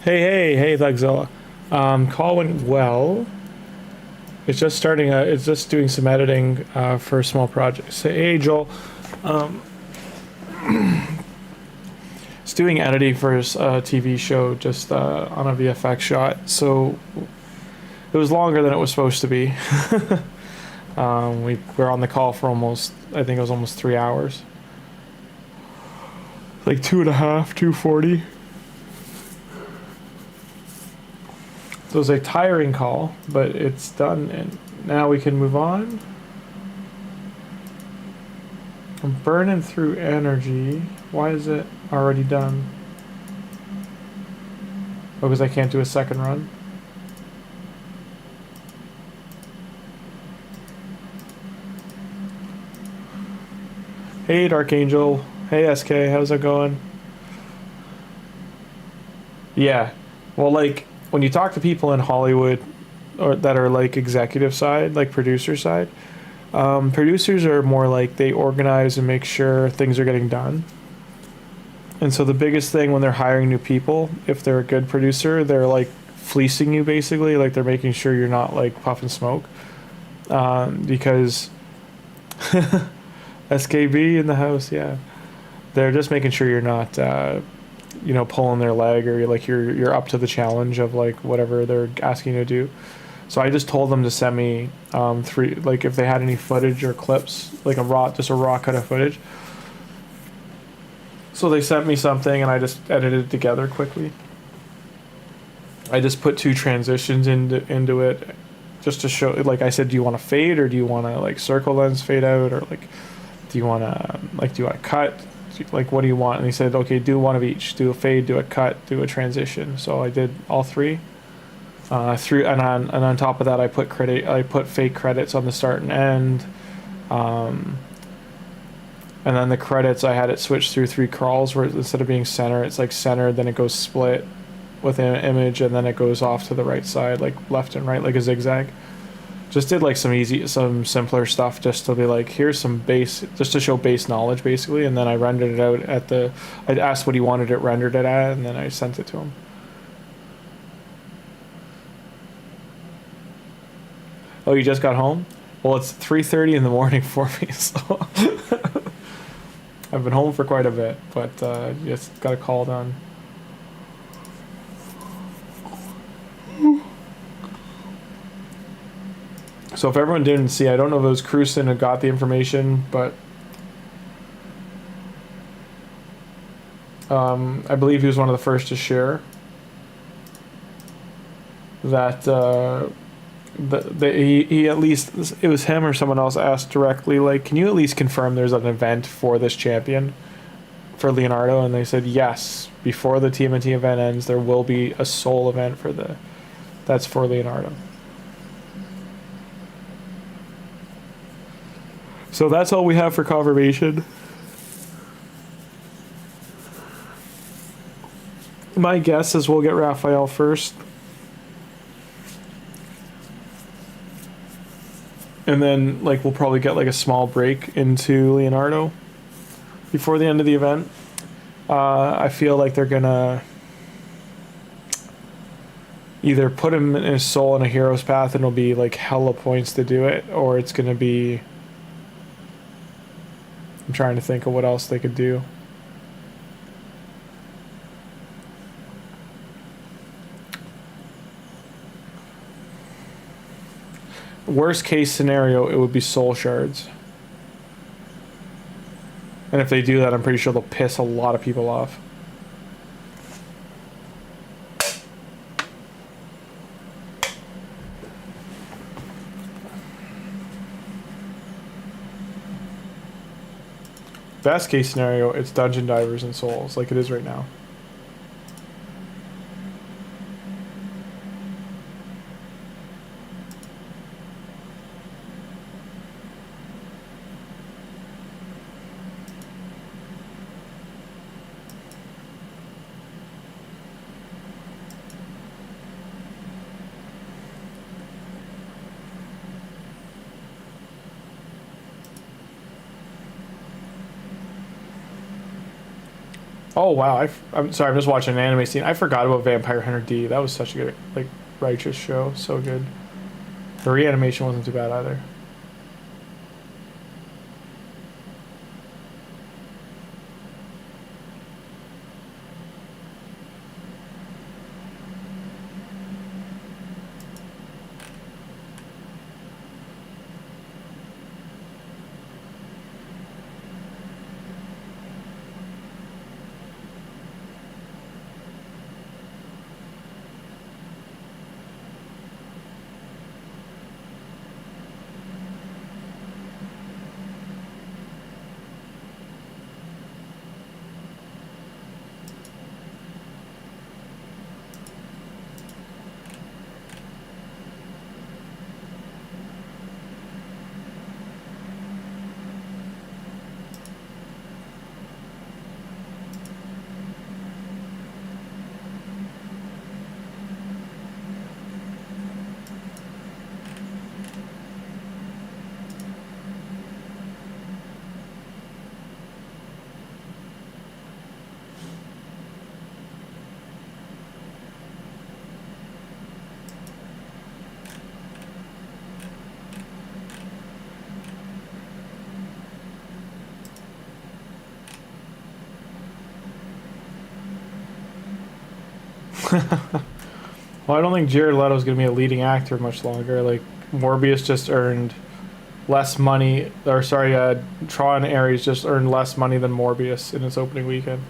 Hey, Thugzilla. Call went well. It's just starting. It's just doing some editing for a small project. So, hey, Joel. It's doing editing for a TV show, just on a VFX shot. So it was longer than it was supposed to be. We were on the call for almost, I think it was almost 3 hours. Like 2.5, 2:40. So it was a tiring call, but it's done, and now we can move on. I'm burning through energy. Why is it already done? Oh, because I can't do a second run. Hey, Dark Angel. Hey, SK. How's it going? Yeah. Well, like, when you talk to people in Hollywood or that are like executive side, like producer side, producers are more like they organize and make sure things are getting done. And so the biggest thing when they're hiring new people, if they're a good producer, they're like fleecing you basically, like they're making sure you're not like puffing smoke. Because SKB in the house, yeah. They're just making sure you're not you know, pulling their leg, or like you're up to the challenge of like whatever they're asking you to do. So I just told them to send me 3, like if they had any footage or clips, like just a raw cut of footage. So they sent me something and I just edited it together quickly. I just put 2 transitions into it just to show, like I said, do you want to fade or do you want to like circle lens fade out, or like do you want to cut? Like, what do you want? And he said, okay, do one of each. Do a fade, do a cut, do a transition. So I did all 3. And on top of that, I put fake credits on the start and end. And then the credits, I had it switched through 3 crawls where instead of being center, it's like centered, then it goes split with an image, and then it goes off to the right side, like left and right, like a zigzag. Just did like some simpler stuff just to be like, here's some base, just to show base knowledge basically, and then I rendered it out at the, I asked what he wanted it rendered it at, and then I sent it to him. Oh, you just got home? Well, it's 3:30 in the morning for me, so I've been home for quite a bit, but just got a call done. So if everyone didn't see, I don't know if it was Cruson who got the information, but I believe he was one of the first to share that he at least, it was him or someone else asked directly, like, can you at least confirm there's an event for this champion, for Leonardo? And they said yes, before the TMNT event ends there will be a soul event for that's for Leonardo. So that's all we have for confirmation. My guess is we'll get Raphael first. And then, like, we'll probably get, like, a small break into Leonardo before the end of the event. I feel like they're gonna either put him in his soul in a hero's path and it'll be, like, hella points to do it, or it's gonna be... I'm trying to think of what else they could do. Worst case scenario, it would be soul shards. And if they do that, I'm pretty sure they'll piss a lot of people off. Best case scenario, it's dungeon divers and souls, like it is right now. Oh wow, I'm sorry, I'm just watching an anime scene. I forgot about Vampire Hunter D. That was such a good, like, righteous show. So good. The reanimation wasn't too bad either. Well, I don't think Jared Leto's going to be a leading actor much longer. Like, Morbius just earned less money, or sorry, Tron Ares just earned less money than Morbius in its opening weekend.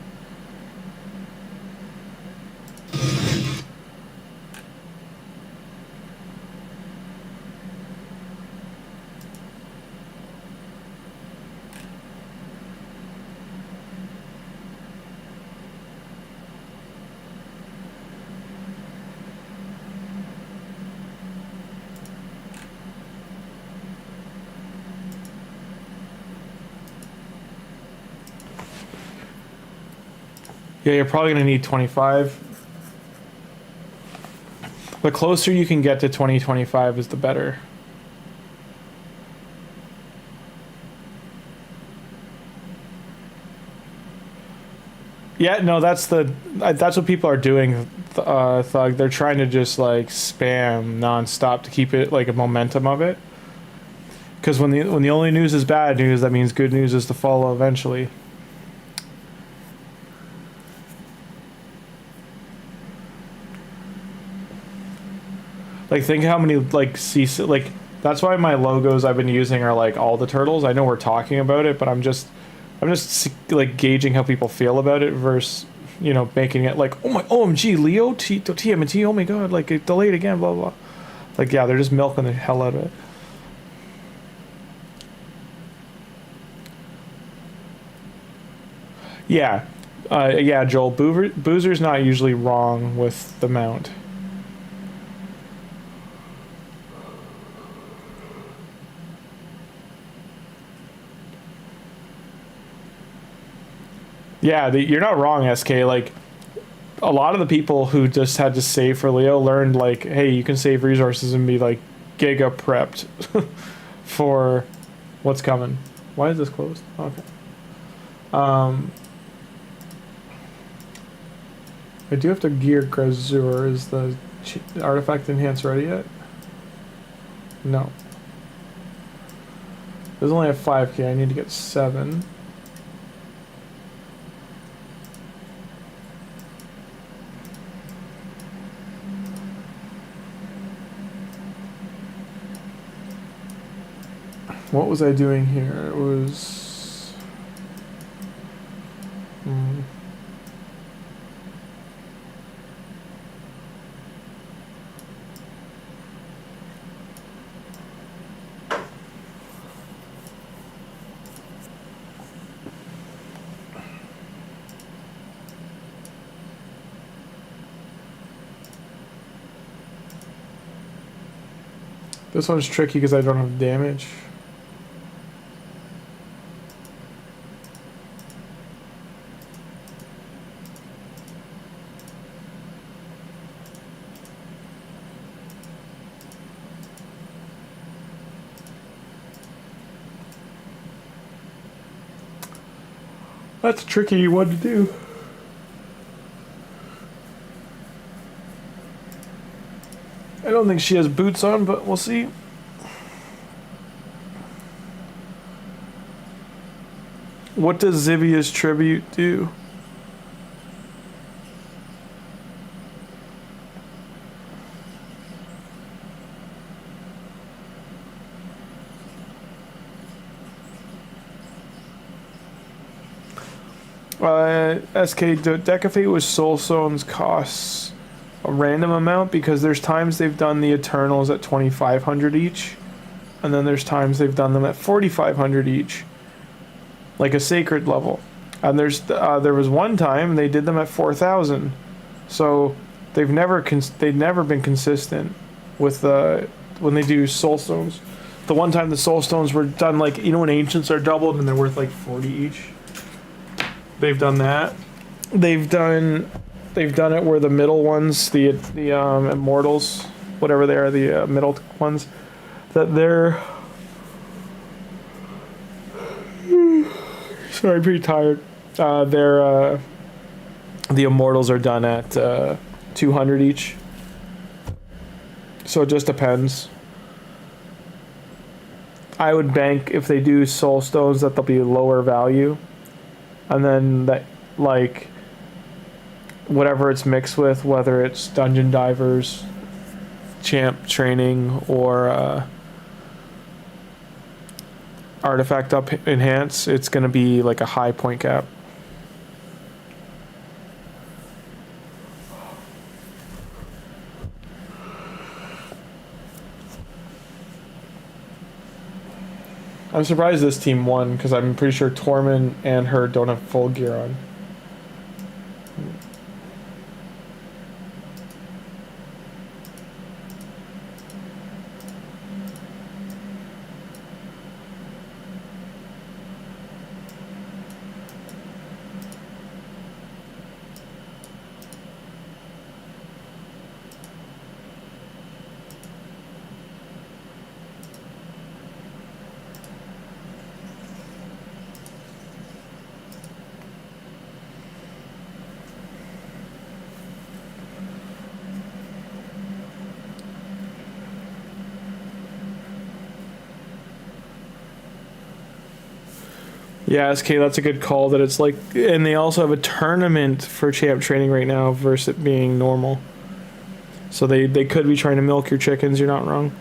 Yeah, you're probably going to need 25. The closer you can get to 2025 is the better. Yeah, no, that's what people are doing. Thug, they're trying to just like spam nonstop to keep it like a momentum of it. Because when the only news is bad news, that means good news is to follow eventually. Like, think how many like that's why my logos I've been using are like all the turtles. I know we're talking about it, but I'm just like gauging how people feel about it versus, you know, making it like, oh my, OMG, Leo, TMNT, oh my god, like it delayed again, blah blah. Like, yeah, they're just milking the hell out of it. Yeah, yeah, Joel, Boozer's not usually wrong with the mount. Yeah, you're not wrong, SK. Like, a lot of the people who just had to save for Leo learned, like, hey, you can save resources and be, like, giga prepped for what's coming. Why is this closed? Okay. I do have to gear Grimmzilla. Is the artifact enhance ready yet? No. There's only a 5k. I need to get 7. What was I doing here? It was... This one's tricky because I don't have damage. That's a tricky one to do. I don't think she has boots on, but we'll see. What does Zivia's tribute do? SK Decafate with Soul Stones costs a random amount because there's times they've done the Eternals at 2,500 each, and then there's times they've done them at 4,500 each, like a sacred level. And there was one time they did them at 4,000, so they've never been consistent with when they do Soul Stones. The one time the Soul Stones were done, like, you know, when Ancients are doubled and they're worth like 40 each. They've done that. They've done it where the middle ones, the Immortals, whatever they are, the middle ones, that they're... Sorry, I'm pretty tired. The Immortals are done at 200 each. So it just depends. I would bank if they do Soul Stones that they'll be lower value. And then that, like, whatever it's mixed with, whether it's Dungeon Divers, Champ Training, or Artifact Up Enhance, it's going to be like a high point cap. I'm surprised this team won because I'm pretty sure Tormund and her don't have full gear on. Yeah, SK, that's a good call. That it's like, and they also have a tournament for champ training right now versus it being normal. So they could be trying to milk your chickens. You're not wrong.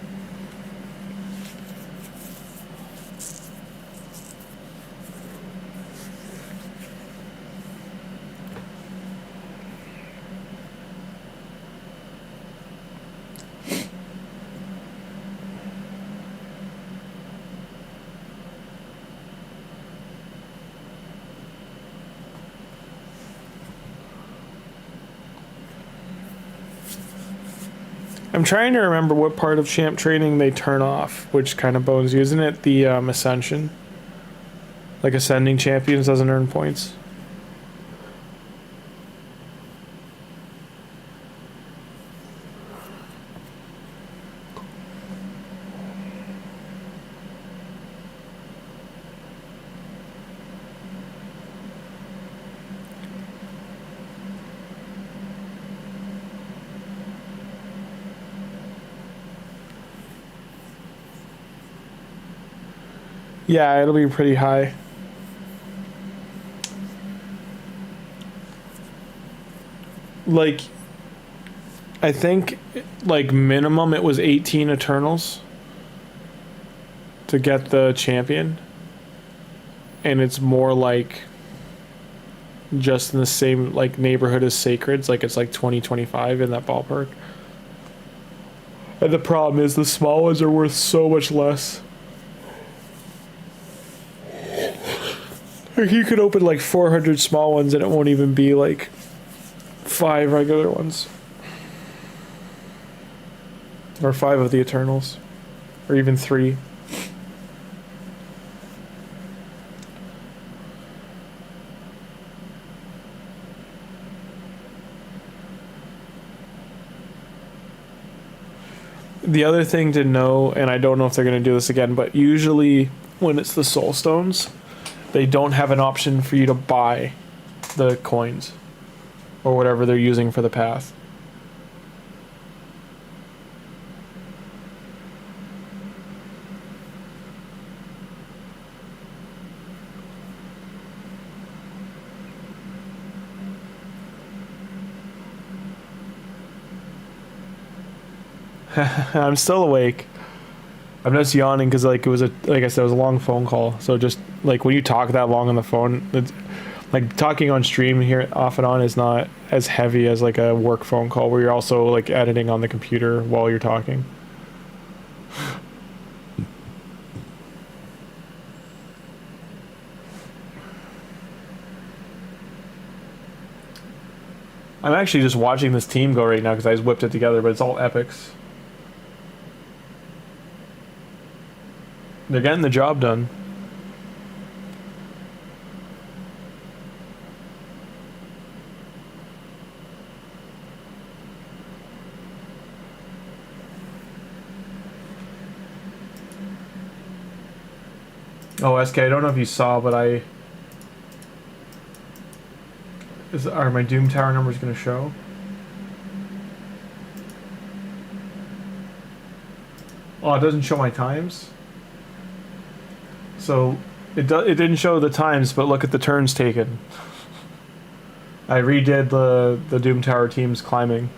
I'm trying to remember what part of champ training they turn off, which kind of bones you. Isn't it the ascension? Like ascending champions doesn't earn points. Yeah, it'll be pretty high. Like, I think, like, minimum it was 18 Eternals to get the champion. And it's more like just in the same, like, neighborhood as Sacreds. Like, it's like 20, 25 in that ballpark. And the problem is the small ones are worth so much less. You could open like 400 small ones and it won't even be like 5 regular ones. Or 5 of the Eternals. Or even 3. The other thing to know, and I don't know if they're going to do this again, but usually when it's the Soul Stones, they don't have an option for you to buy the coins or whatever they're using for the path. I'm still awake. I'm just yawning because like it was like I said, it was a long phone call. So just like when you talk that long on the phone, it's, like talking on stream here off and on is not as heavy as like a work phone call where you're also like editing on the computer while you're talking. I'm actually just watching this team go right now because I just whipped it together, but it's all epics. They're getting the job done. Oh, SK, I don't know if you saw, but are my Doom Tower numbers going to show? Oh, it doesn't show my times? So it didn't show the times, but look at the turns taken. I redid the Doom Tower teams climbing.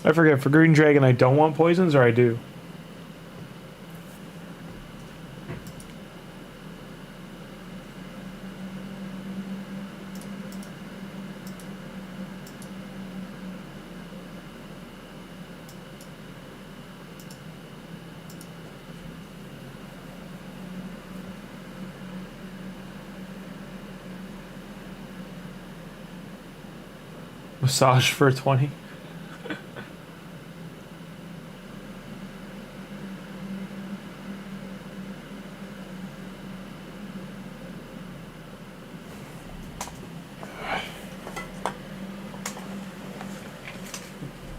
I forget, for Green Dragon I don't want poisons, or I do? Massage for 20?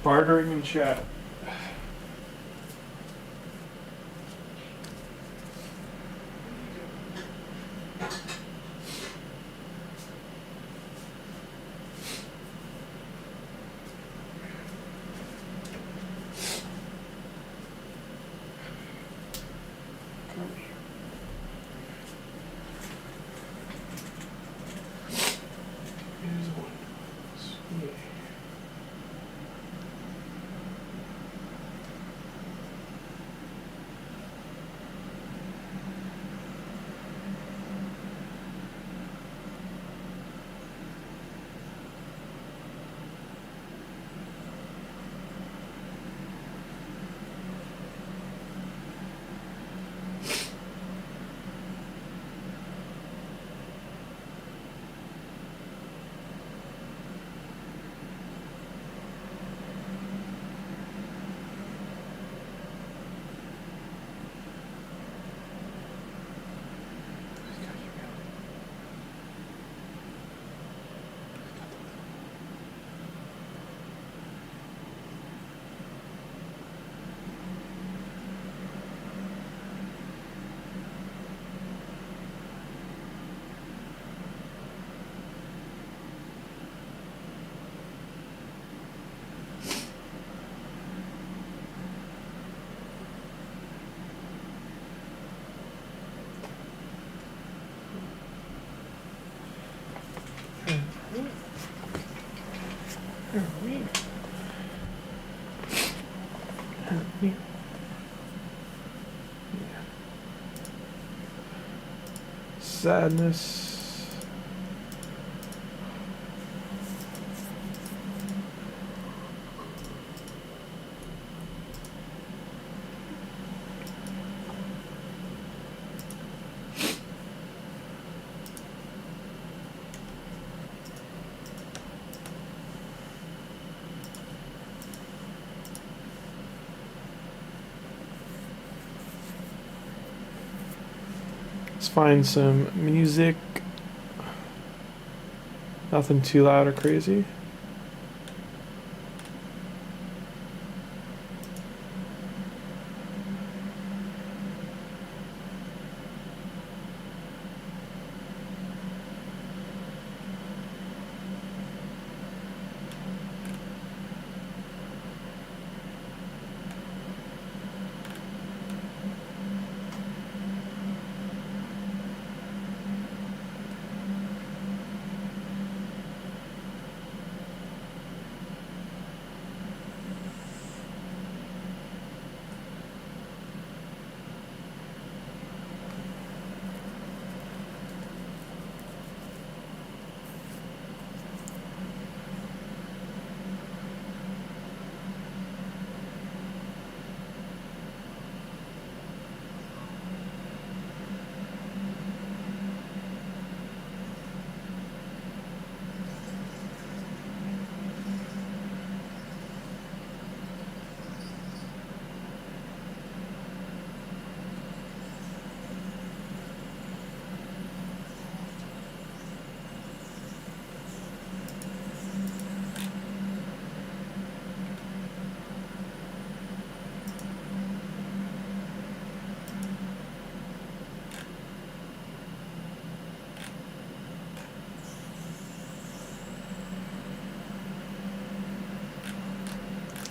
Bartering in chat. Sadness. Let's find some music. Nothing too loud or crazy.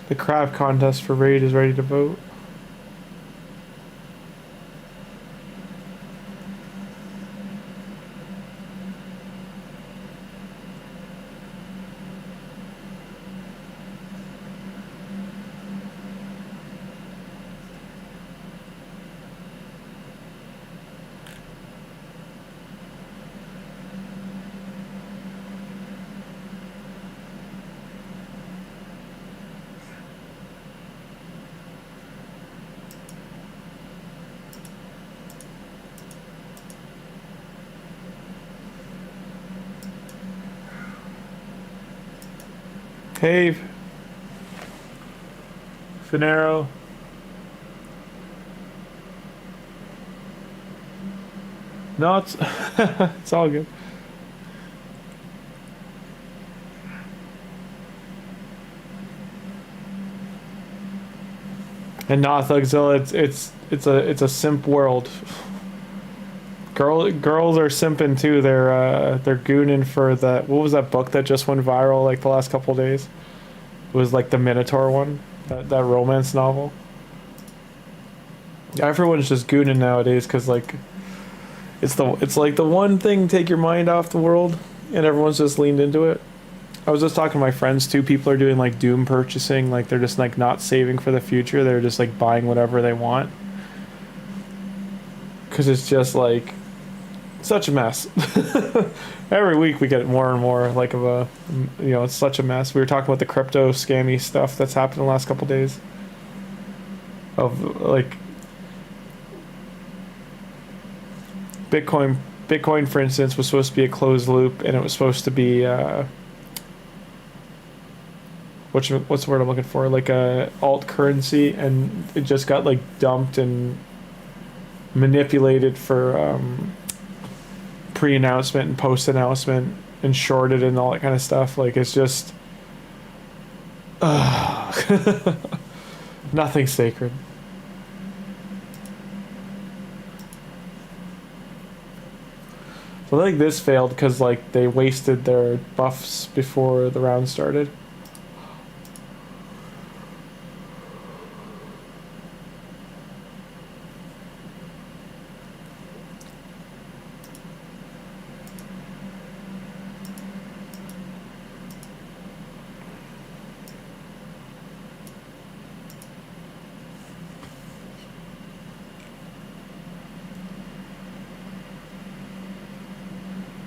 The craft contest for Raid is ready to vote. Hey, Finero. No, it's it's all good. And not Thugzilla, it's a simp world. Girls are simping too. They're gooning for that. What was that book that just went viral like the last couple of days? It was like the Minotaur one, that romance novel. Everyone's just gooning nowadays because like it's like the one thing take your mind off the world, and everyone's just leaned into it. I was just talking to my friends too. People are doing like doom purchasing, like they're just like not saving for the future. They're just like buying whatever they want because it's just like such a mess. Every week we get more and more like of a, you know, it's such a mess. We were talking about the crypto scammy stuff that's happened in the last couple days of like Bitcoin for instance was supposed to be a closed loop, and it was supposed to be what's the word I'm looking for, like a alt currency, and it just got like dumped and manipulated for pre-announcement and post-announcement and shorted and all that kind of stuff. Like it's just nothing sacred. So I think this failed because like they wasted their buffs before the round started.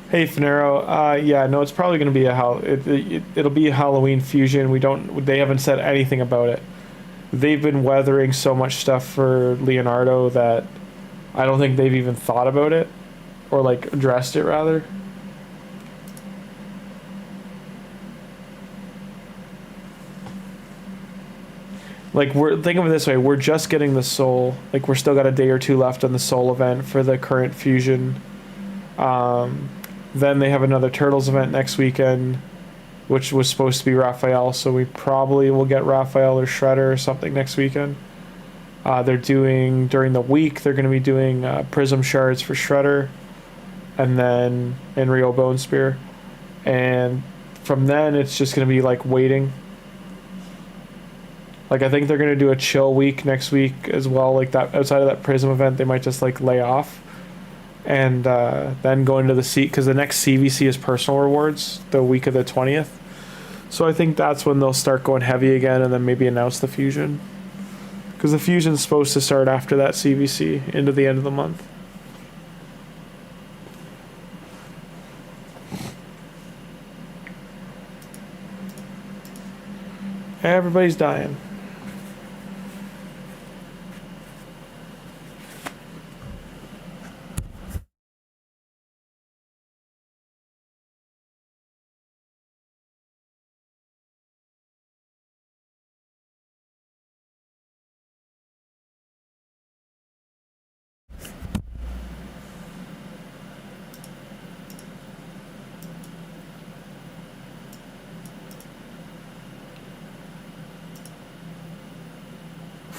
Hey Finero, yeah, no, it's probably going to be it'll be a Halloween fusion. They haven't said anything about it. They've been weathering so much stuff for Leonardo that I don't think they've even thought about it, or like addressed it rather. Like think of it this way, we're just getting the soul. Like we're still got a day or two left on the soul event for the current fusion. Then they have another Turtles event next weekend, which was supposed to be Raphael, so we probably will get Raphael or Shredder or something next weekend. They're doing, during the week, they're going to be doing Prism Shards for Shredder, and then Enrio Bone Spear. And from then, it's just going to be like waiting. Like I think they're going to do a chill week next week as well, like that outside of that Prism event, they might just like lay off. And then go into the seat, because the next CVC is personal rewards the week of the 20th. So I think that's when they'll start going heavy again, and then maybe announce the fusion, because the fusion's supposed to start after that CVC into the end of the month. Everybody's dying.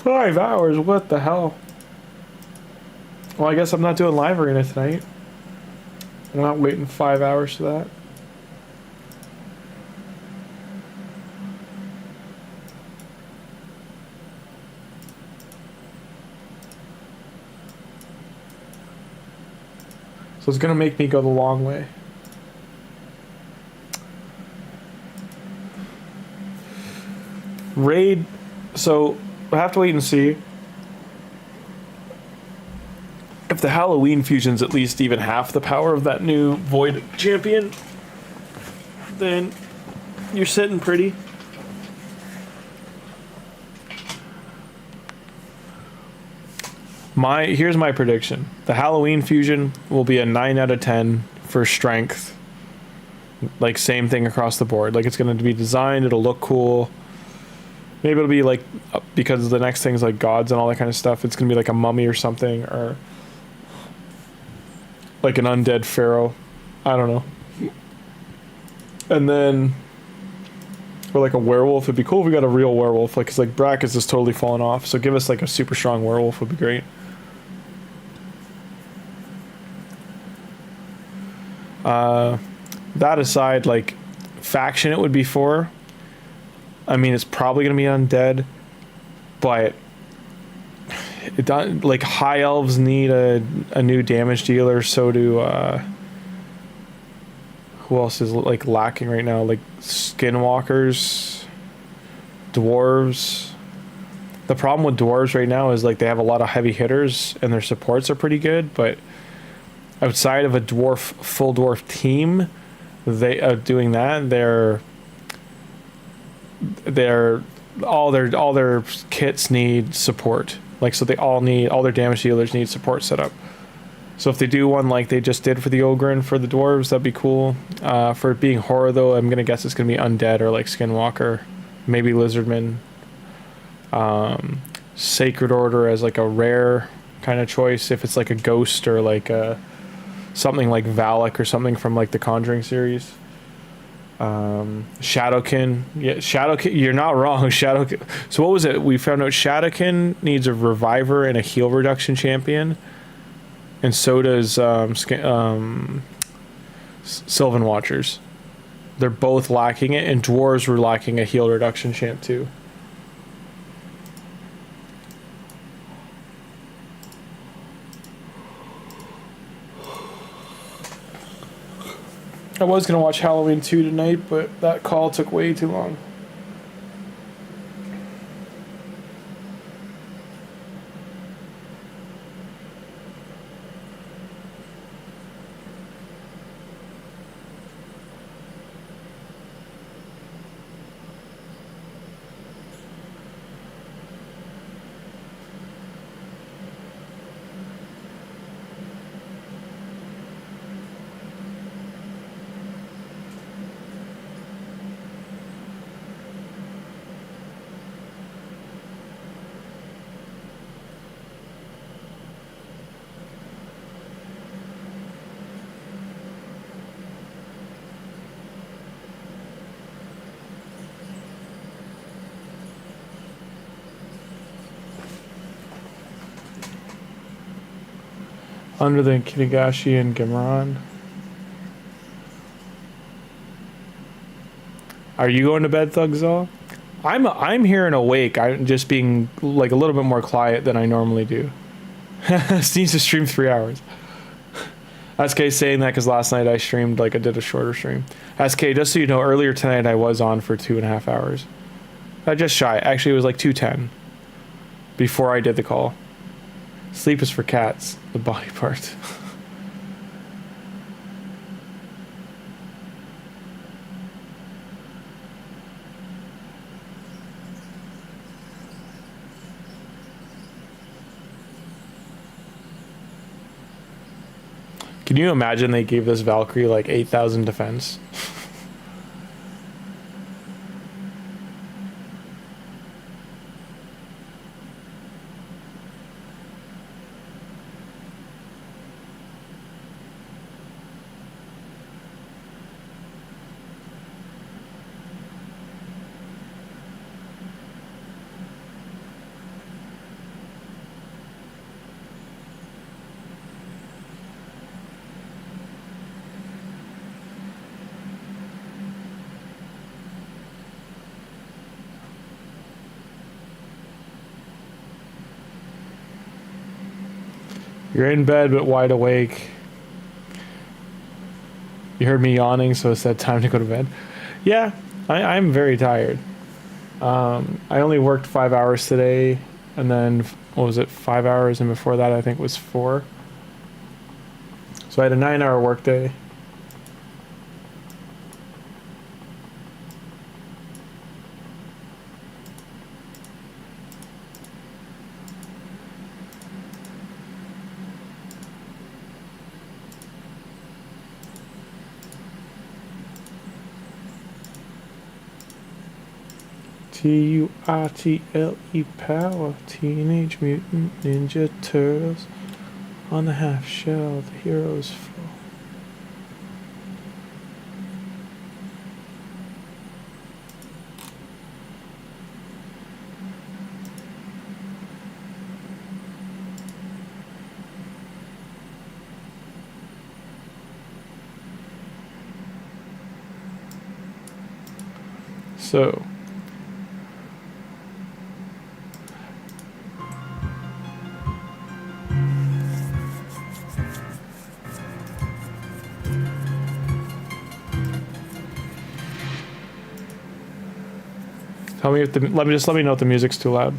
$5, what the hell? Well, I guess I'm not doing live arena tonight. I'm not waiting 5 hours for that. So it's gonna make me go the long way. Raid, so we'll have to wait and see if the Halloween fusion's at least even half the power of that new Void champion. Then you're sitting pretty. Here's my prediction. The Halloween fusion will be a 9 out of 10 for strength. Like same thing across the board. Like it's going to be designed, it'll look cool. Maybe it'll be like, because the next thing's like gods and all that kind of stuff, it's gonna be like a mummy or something, or like an undead pharaoh. I don't know. And then Or like a werewolf. It'd be cool if we got a real werewolf. Like, cause like Brackets is totally fallen off. So give us like a super strong werewolf would be great. That aside, like faction it would be for. I mean, it's probably gonna be undead, but it doesn't, like high elves need a new damage dealer. So do who else is like lacking right now? Like skinwalkers, dwarves. The problem with dwarves right now is like they have a lot of heavy hitters and their supports are pretty good, but outside of a full dwarf team, they doing that, all their kits need support. Like, so they all their damage dealers need support set up. So if they do one like they just did for the ogre and for the dwarves, that'd be cool. For it being horror though, I'm gonna guess it's gonna be undead or like skinwalker, maybe lizardman. Sacred order as like a rare kind of choice if it's like a ghost or like a something like Valak or something from like the Conjuring series. Shadowkin. Yeah, Shadowkin, you're not wrong. Shadowkin. So what was it? We found out Shadowkin needs a reviver and a heal reduction champion. And so does Sylvan Watchers. They're both lacking it, and dwarves were lacking a heal reduction champ too. I was going to watch Halloween 2 tonight, but that call took way too long. Under the Kitagashi and Gimran. Are you going to bed, Thugzall? I'm here and awake. I'm just being like a little bit more quiet than I normally do. Needs to stream 3 hours. SK saying that because last night I streamed, like I did a shorter stream. SK, just so you know, earlier tonight I was on for 2.5 hours. Just shy. Actually, it was like 2:10 before I did the call. Sleep is for cats, the body part. Can you imagine they gave this Valkyrie like 8,000 defense? You're in bed but wide awake. You heard me yawning, so it's that time to go to bed. Yeah, I'm very tired. I only worked 5 hours today, and then, what was it, 5 hours, and before that I think was 4. So I had a 9-hour workday. TURTLE power, Teenage Mutant Ninja Turtles. On the half shell, the heroes fall. So. Tell me if the, let me know if the music's too loud.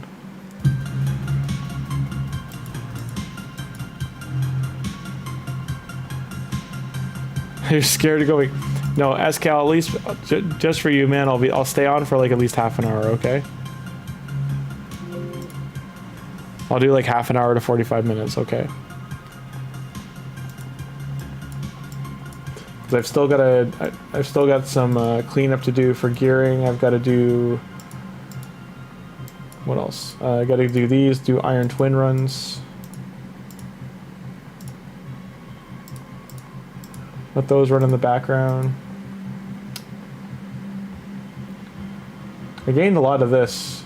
You're scared of going. No, SCal, at least just for you, man. I'll stay on for like at least half an hour, okay? I'll do like half an hour to 45 minutes, okay? I've still got some cleanup to do for gearing. I've got to do. What else? I got to do these. Do Iron Twin runs. Let those run in the background. I gained a lot of this.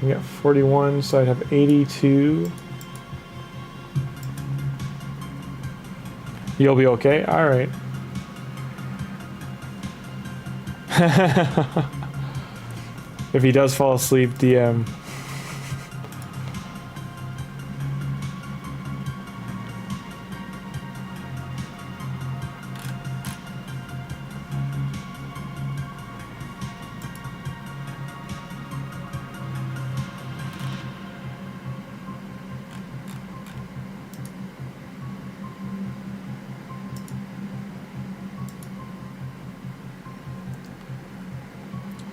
We got 41, so I'd have 82. You'll be okay? Alright. If he does fall asleep, DM.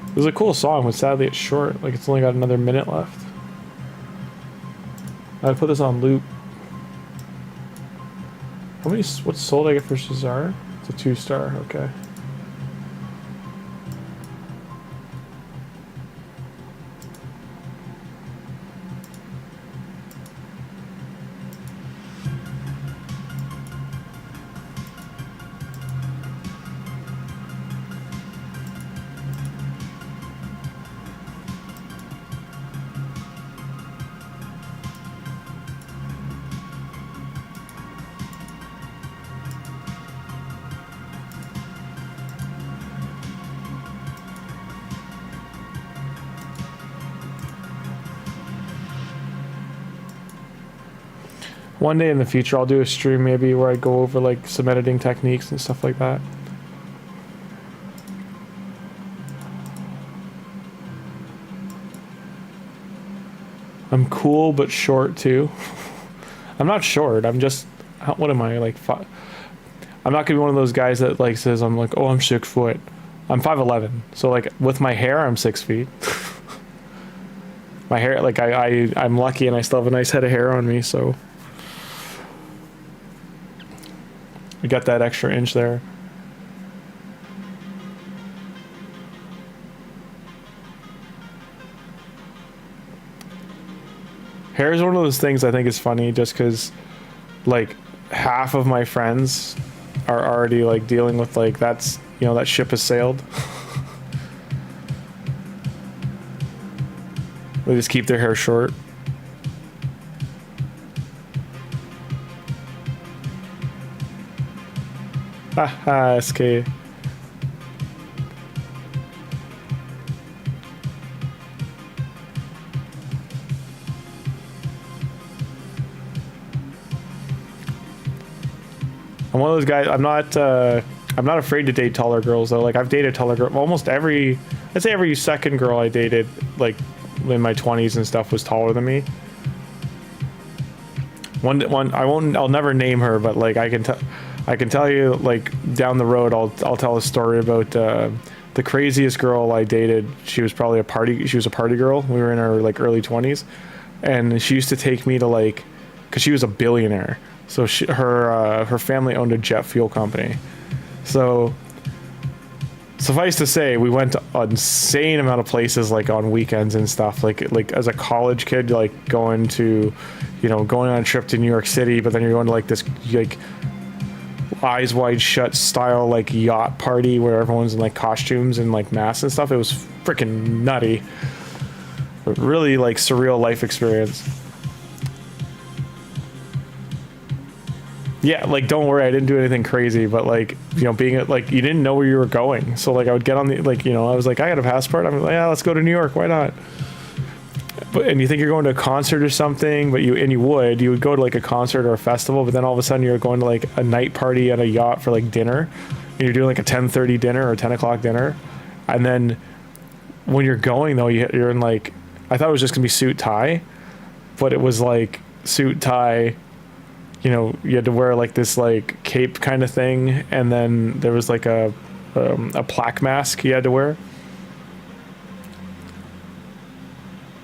It was a cool song, but sadly it's short. Like, it's only got another minute left. I'd put this on loop. How many, what soul did I get for Shazar? It's a 2-star, okay. One day in the future, I'll do a stream maybe where I go over like some editing techniques and stuff like that. I'm cool but short too. I'm not short. I'm just, what am I, like 5? I'm not gonna be one of those guys that like says I'm like, oh, I'm 6 foot. I'm 5'11". So like with my hair, I'm 6 feet. My hair, like I'm lucky and I still have a nice head of hair on me, so. We got that extra inch there. Hair is one of those things I think is funny just because like half of my friends are already like dealing with like that's, you know, that ship has sailed. They just keep their hair short. Haha, SK. I'm one of those guys. I'm not afraid to date taller girls though. Like I've dated taller girls. Almost every, I'd say every second girl I dated, like in my 20s and stuff, was taller than me. I'll never name her, but like I can tell you, like down the road, I'll tell a story about the craziest girl I dated. She was probably she was a party girl. We were in our like early 20s, and she used to take me to like, cause she was a billionaire. So her family owned a jet fuel company. So suffice to say, we went to an insane amount of places like on weekends and stuff. Like as a college kid, like going on a trip to New York City, but then you're going to like this like eyes wide shut style like yacht party where everyone's in like costumes and like masks and stuff. It was freaking nutty. But really like surreal life experience. Yeah, like, don't worry, I didn't do anything crazy, but like, you know, being like, you didn't know where you were going, so like I would get on the, like, you know, I was like, I got a passport, I'm like, yeah, let's go to New York, why not? But, and you think you're going to a concert or something, but you would go to like a concert or a festival, but then all of a sudden you're going to like a night party at a yacht for like dinner, and you're doing like a 10:30 dinner or 10 o'clock dinner, and then when you're going though, you're in like, I thought it was just gonna be suit tie, but it was like suit tie. You know, you had to wear like this like cape kind of thing, and then there was like a plaque mask you had to wear.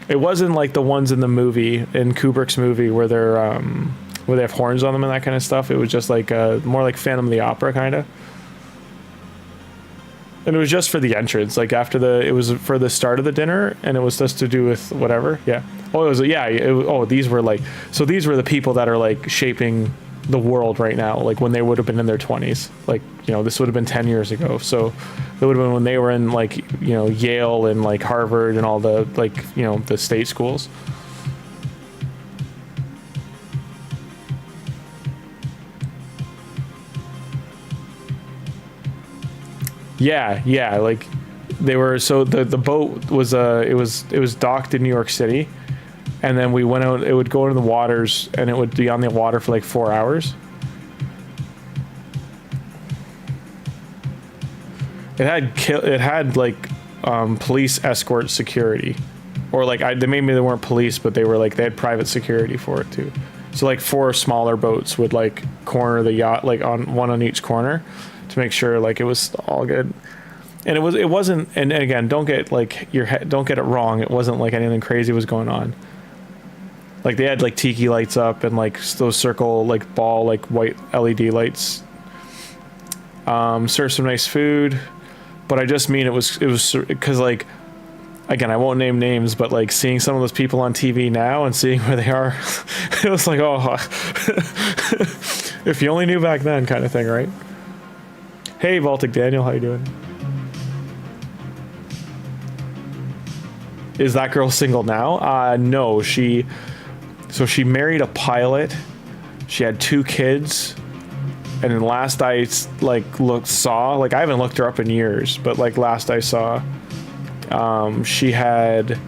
It wasn't like the ones in the movie, in Kubrick's movie, where where they have horns on them and that kind of stuff. It was just like more like Phantom of the Opera kind of. And it was just for the entrance, like after it was for the start of the dinner, and it was just to do with whatever. Yeah. Oh, it was, yeah. These were like, so these were the people that are like shaping the world right now, like when they would have been in their 20s. Like, you know, this would have been 10 years ago. So it would have been when they were in like, you know, Yale and like Harvard and all the, like, you know, the state schools. Yeah, like they were, so the boat was it was docked in New York City, and then we went out, it would go into the waters, and it would be on the water for like 4 hours. It had like police escort security, or like maybe they weren't police, but they had private security for it too. So like 4 smaller boats would like corner the yacht, like on one on each corner, to make sure like it was all good. And it wasn't, and again, don't get it wrong, it wasn't like anything crazy was going on. Like they had like tiki lights up and like those circle like ball like white LED lights. Served some nice food, but I just mean it was because like, again, I won't name names, but like seeing some of those people on TV now and seeing where they are, it was like, oh, if you only knew back then, kind of thing, right? Hey, Baltic Daniel, how you doing? Is that girl single now? No, she married a pilot. She had 2 kids, and then last I saw, I haven't looked her up in years, but like last I saw, she had,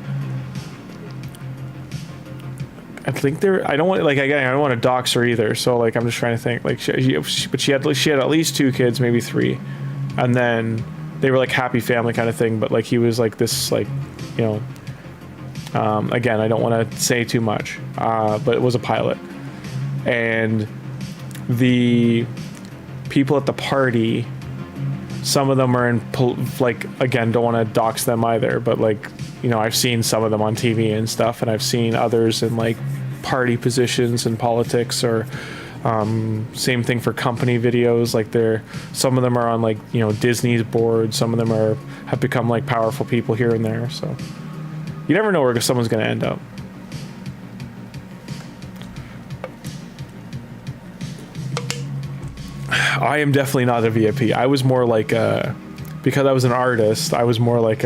I think I don't want to dox her either, so like I'm just trying to think, like but she had at least 2 kids, maybe 3, and then they were like happy family kind of thing, but like he was like this, like, you know, again, I don't want to say too much, but it was a pilot, and the people at the party, some of them are in like, again, don't want to dox them either, but like, you know, I've seen some of them on TV and stuff, and I've seen others in like party positions in politics, or same thing for company videos. Like some of them are on like, you know, Disney's board, some of them have become like powerful people here and there. So you never know where someone's going to end up. I am definitely not a VIP. I was more like because I was an artist, I was more like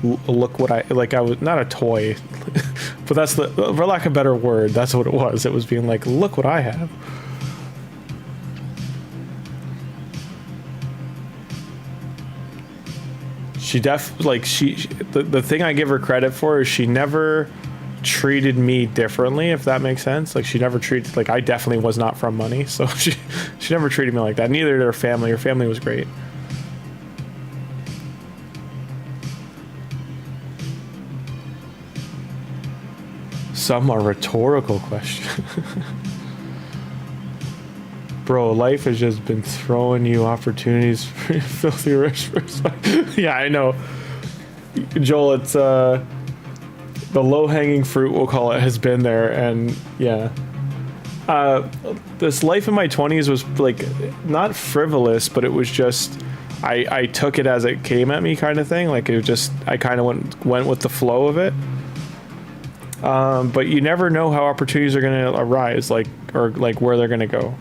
look what I was not a toy, but that's for lack of a better word, that's what it was. It was being like, look what I have. She the thing I give her credit for is she never treated me differently, if that makes sense. Like she never treated, like I definitely was not from money, so she never treated me like that. Neither did her family. Her family was great. Some are rhetorical questions. Bro, life has just been throwing you opportunities for filthy rich. Yeah, I know. Joel, it's the low-hanging fruit, we'll call it, has been there, and yeah. This life in my 20s was like not frivolous, but it was just I took it as it came at me, kind of thing. Like it just, I kind of went with the flow of it. But you never know how opportunities are going to arise, like, or like where they're going to go.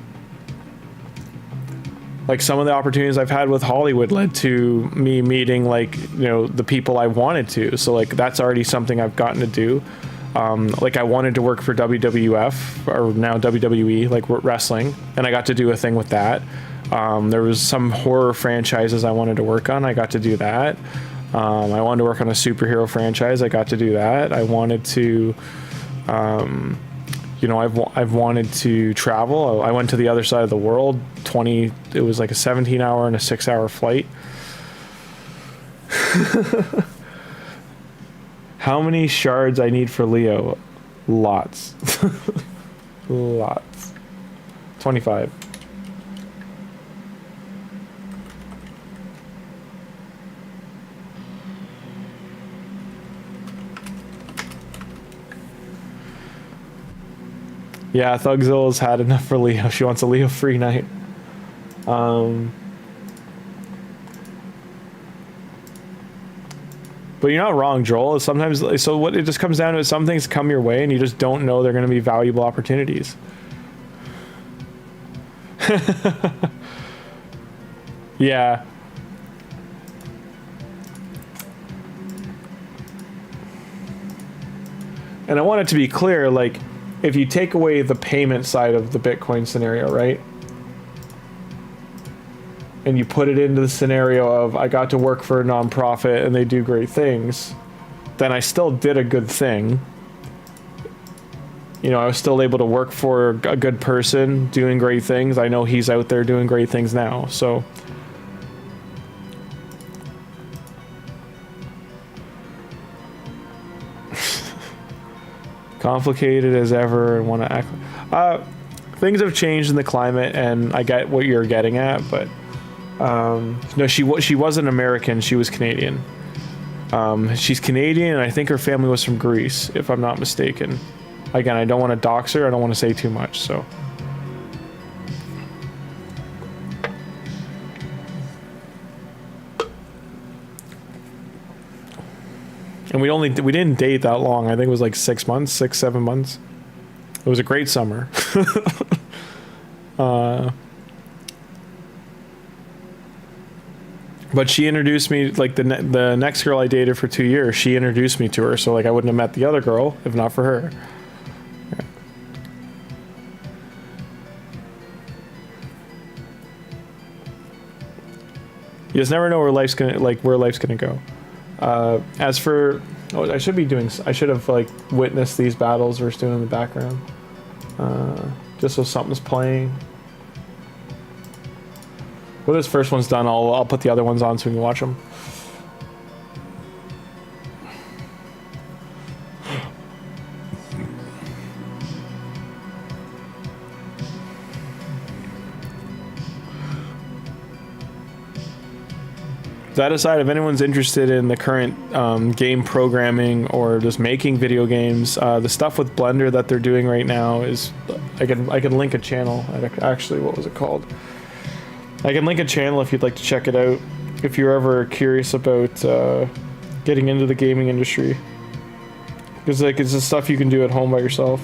Like some of the opportunities I've had with Hollywood led to me meeting, like, you know, the people I wanted to. So like that's already something I've gotten to do. Like I wanted to work for WWF or now WWE, like wrestling, and I got to do a thing with that. There was some horror franchises I wanted to work on. I got to do that. I wanted to work on a superhero franchise. I got to do that. I wanted to, you know, I've wanted to travel. I went to the other side of the world. It was like a 17-hour and a 6-hour flight. How many shards I need for Leo? Lots. Lots. 25. Yeah, Thugzilla's had enough for Leo. She wants a Leo free night. But you're not wrong, Joel. Sometimes, so what it just comes down to is some things come your way and you just don't know they're going to be valuable opportunities. Yeah. And I want it to be clear, like, if you take away the payment side of the Bitcoin scenario, right? And you put it into the scenario of I got to work for a nonprofit and they do great things, then I still did a good thing. You know, I was still able to work for a good person doing great things. I know he's out there doing great things now, so. Complicated as ever and want to act. Things have changed in the climate and I get what you're getting at, but no, she wasn't American. She was Canadian. She's Canadian, and I think her family was from Greece, if I'm not mistaken. Again, I don't want to dox her. I don't want to say too much. So, and we didn't date that long. I think it was like 6 months, 7 months. It was a great summer. But she introduced me, like the next girl I dated for 2 years, she introduced me to her. So like I wouldn't have met the other girl if not for her. Yeah. You just never know where life's gonna go. As for, I should have like witnessed these battles we're doing in the background. Just so something's playing. When this first one's done, I'll put the other ones on so we can watch them. That aside, if anyone's interested in the current game programming or just making video games, the stuff with Blender that they're doing right now is, I can link a channel. Actually, what was it called? I can link a channel if you'd like to check it out, if you're ever curious about getting into the gaming industry. Because like it's the stuff you can do at home by yourself.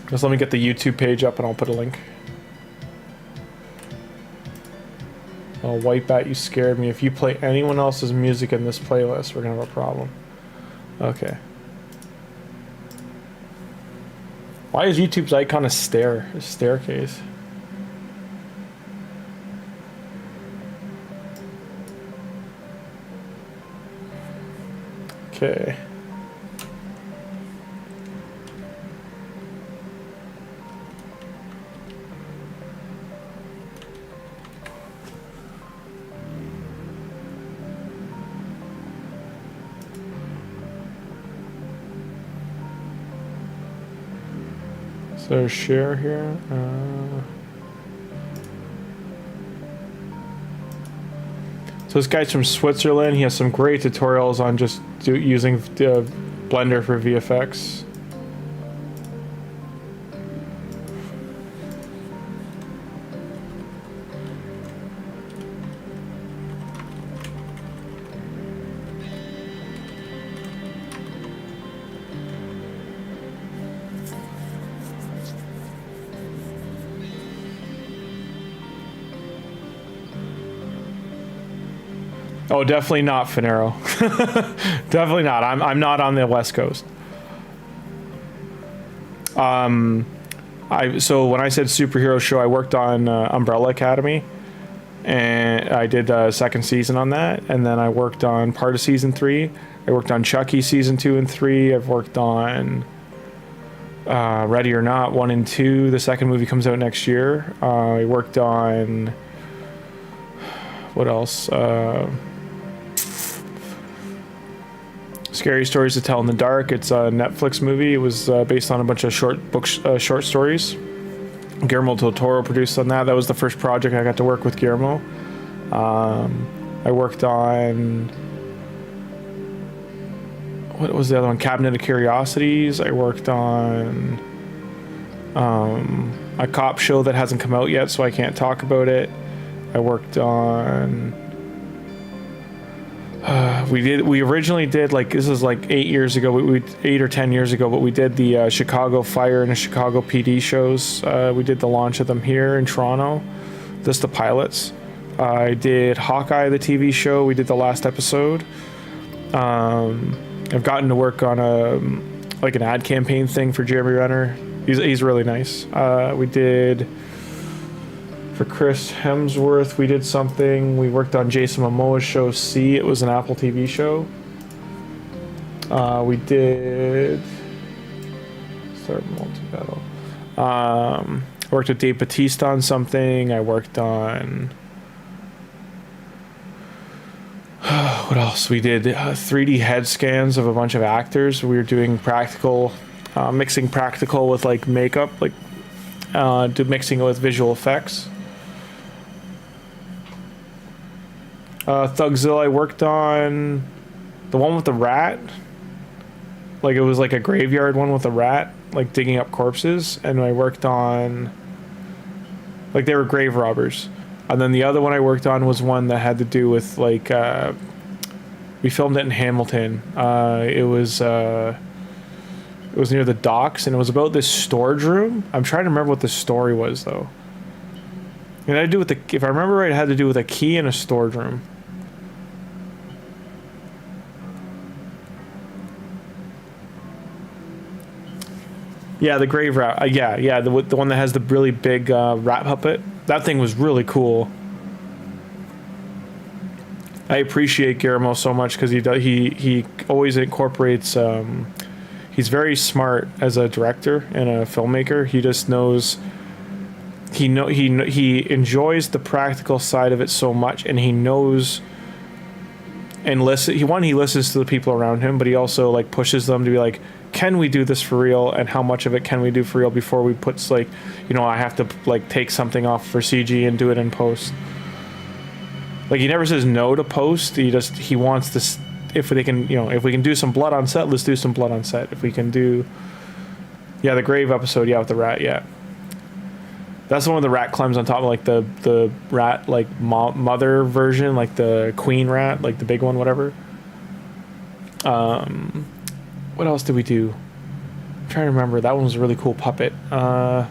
Just let me get the YouTube page up and I'll put a link. Oh, White Bat, you scared me. If you play anyone else's music in this playlist, we're gonna have a problem. Okay. Why is YouTube's icon a staircase? Okay. So share here. So this guy's from Switzerland. He has some great tutorials on just using Blender for VFX. Oh, definitely not Finero. Definitely not. I'm not on the West Coast. So when I said superhero show, I worked on Umbrella Academy, and I did the second season on that, and then I worked on part of season 3. I worked on Chucky season 2 and 3. I've worked on Ready or Not 1 and 2. The second movie comes out next year. I worked on what else? Scary Stories to Tell in the Dark. It's a Netflix movie. It was based on a bunch of short stories. Guillermo del Toro produced on that. That was the first project I got to work with Guillermo. I worked on, what was the other one? Cabinet of Curiosities. I worked on a cop show that hasn't come out yet, so I can't talk about it. I worked on we originally did, like, this is like 8 years ago, 8 or 10 years ago, but we did the Chicago Fire and the Chicago PD shows. We did the launch of them here in Toronto, just the pilots. I did Hawkeye, the TV show. We did the last episode. I've gotten to work on like an ad campaign thing for Jeremy Renner. He's really nice. We did for Chris Hemsworth, we did something. We worked on Jason Momoa's show C. It was an Apple TV show. We did start multi-battle. I worked with Dave Bautista on something. I worked on what else? We did 3D head scans of a bunch of actors. We were doing practical, mixing practical with like makeup, like mixing it with visual effects. Thugzilla, I worked on the one with the rat. Like, it was like a graveyard one with a rat, like digging up corpses. And I worked on, like, they were grave robbers. And then the other one I worked on was one that had to do with, like, we filmed it in Hamilton. It was near the docks, and it was about this storage room. I'm trying to remember what the story was, though. It had to do with if I remember right, it had to do with a key in a storage room. Yeah, the grave rat. Yeah, the one that has the really big rat puppet. That thing was really cool. I appreciate Guillermo so much because he always incorporates. He's very smart as a director and a filmmaker. He just knows. He enjoys the practical side of it so much, and he knows. And he listens to the people around him, but he also like pushes them to be like, can we do this for real, and how much of it can we do for real before we put, like, you know, I have to like take something off for CG and do it in post. Like, he never says no to post. He wants this. If they can, you know, if we can do some blood on set, let's do some blood on set. If we can do, yeah, the grave episode, yeah, with the rat, yeah. That's the one where the rat climbs on top of, like, the rat, like, mother version, like the queen rat, like the big one, whatever. What else did we do? I'm trying to remember. That one was a really cool puppet. It was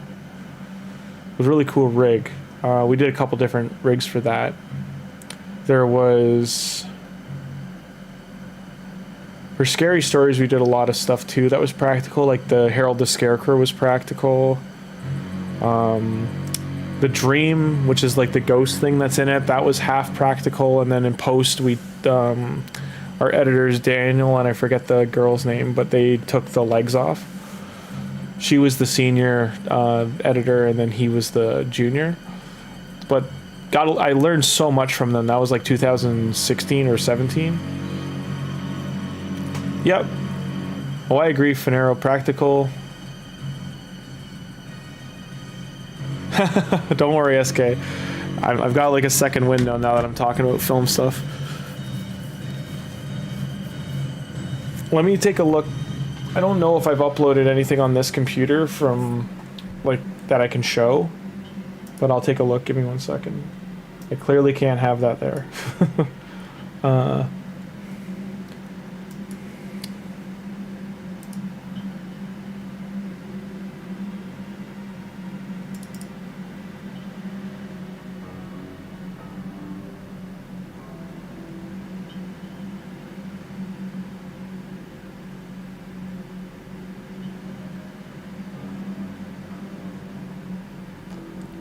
a really cool rig. We did a couple different rigs for that. There was... For Scary Stories, we did a lot of stuff, too. That was practical. Like, the Harold the Scarecrow was practical. The Dream, which is like the ghost thing that's in it, that was half practical. And then in post, we... our editors, Daniel, and I forget the girl's name, but they took the legs off. She was the senior editor, and then he was the junior. But I learned so much from them. That was like 2016 or 17. Yep. Oh, I agree, Finero. Practical. Don't worry, SK. I've got like a second window now that I'm talking about film stuff. Let me take a look. I don't know if I've uploaded anything on this computer from, like, that I can show, but I'll take a look. Give me 1 second. I clearly can't have that there.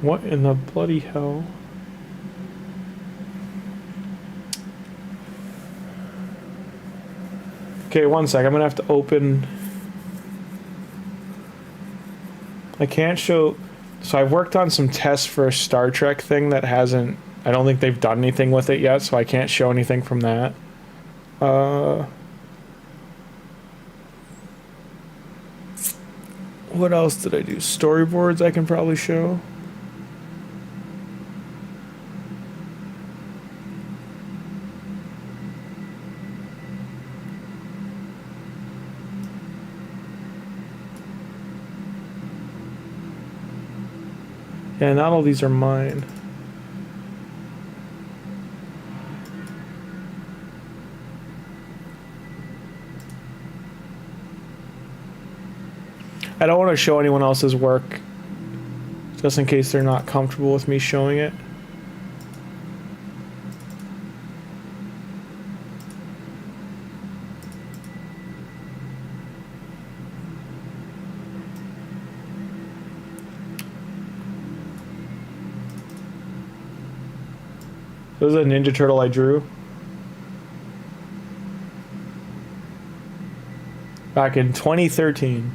What in the bloody hell? Okay, one sec. I'm gonna have to open. I can't show. So I've worked on some tests for a Star Trek thing that hasn't. I don't think they've done anything with it yet, so I can't show anything from that. What else did I do? Storyboards I can probably show. Yeah, not all these are mine. I don't want to show anyone else's work, just in case they're not comfortable with me showing it. This is a Ninja Turtle I drew back in 2013.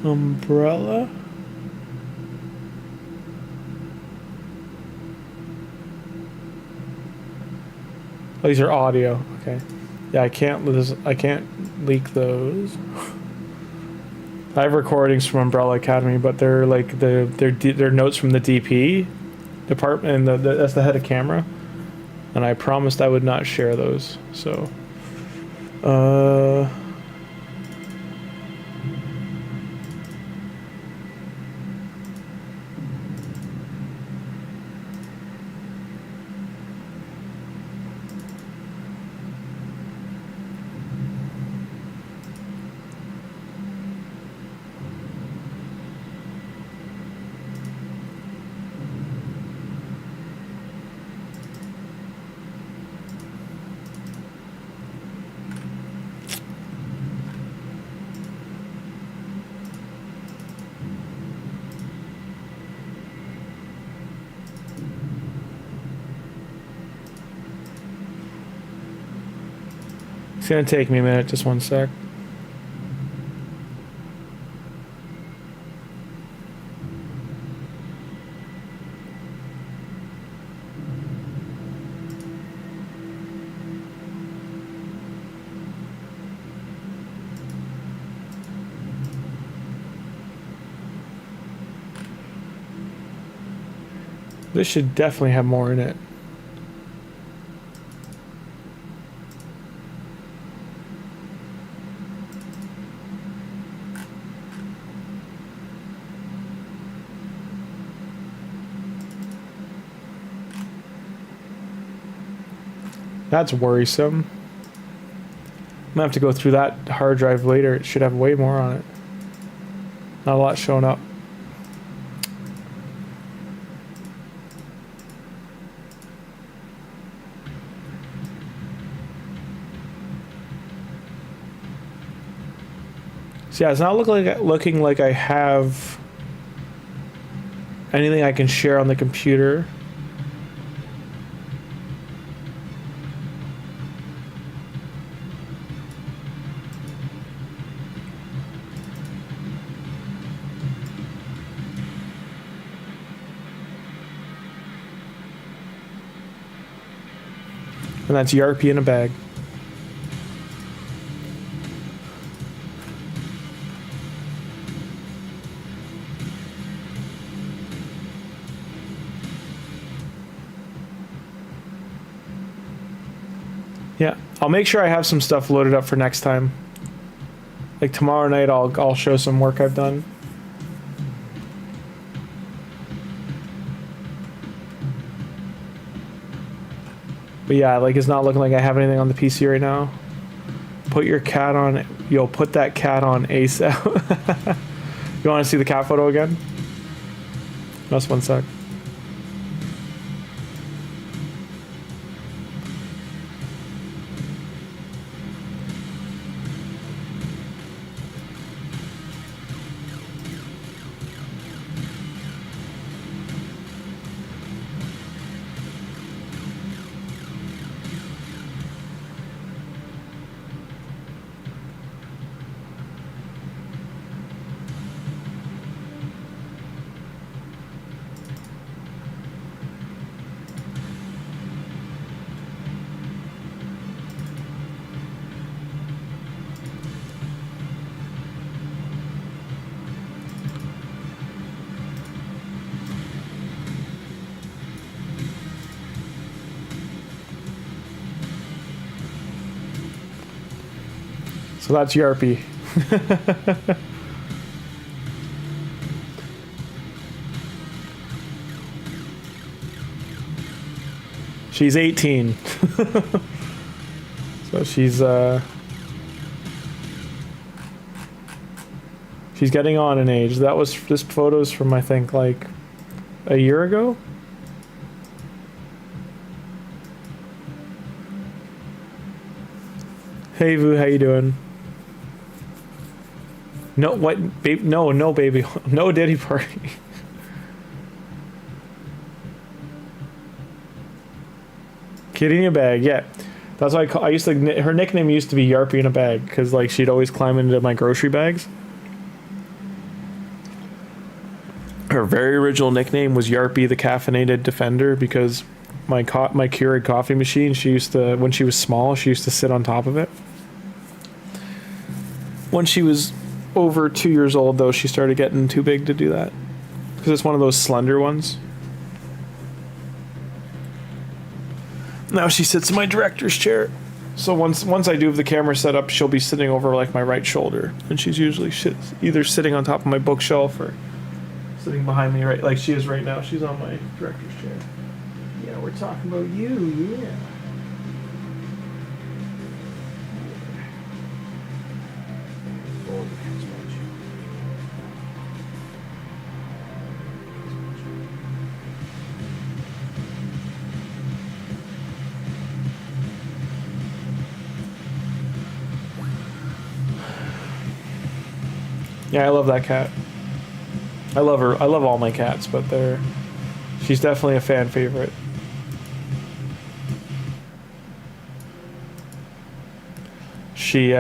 Umbrella? Oh, these are audio. Okay. Yeah, I can't leak those. I have recordings from Umbrella Academy, but they're like they're notes from the DP department, and that's the head of camera. And I promised I would not share those. So, it's gonna take me a minute, just one sec. This should definitely have more in it. That's worrisome. I'm gonna have to go through that hard drive later. It should have way more on it. Not a lot showing up. So yeah, it's not looking like I have anything I can share on the computer. And that's Yarpy in a bag. Yeah, I'll make sure I have some stuff loaded up for next time. Like tomorrow night, I'll show some work I've done. But yeah, like it's not looking like I have anything on the PC right now. Put your cat on. Yo, put that cat on ASAP. You want to see the cat photo again? Just one sec. So that's Yarpy. She's 18. So she's getting on in age. That was, this photo's from I think like a year ago. Hey Vu, how you doing? No, what? Babe, no, baby. No Diddy party. Kitty in a bag, yeah. That's why I used to, her nickname used to be Yarpy in a bag, because like she'd always climb into my grocery bags. Her very original nickname was Yarpy the Caffeinated Defender, because my Keurig coffee machine, she used to, when she was small, she used to sit on top of it. When she was over 2 years old, though, she started getting too big to do that, because it's one of those slender ones. Now she sits in my director's chair. So once I do have the camera set up, she'll be sitting over like my right shoulder, and she's usually either sitting on top of my bookshelf or sitting behind me, right like she is right now. She's on my director's chair. Yeah, we're talking about you, yeah. Yeah, I love that cat. I love her. I love all my cats, but she's definitely a fan favorite. She,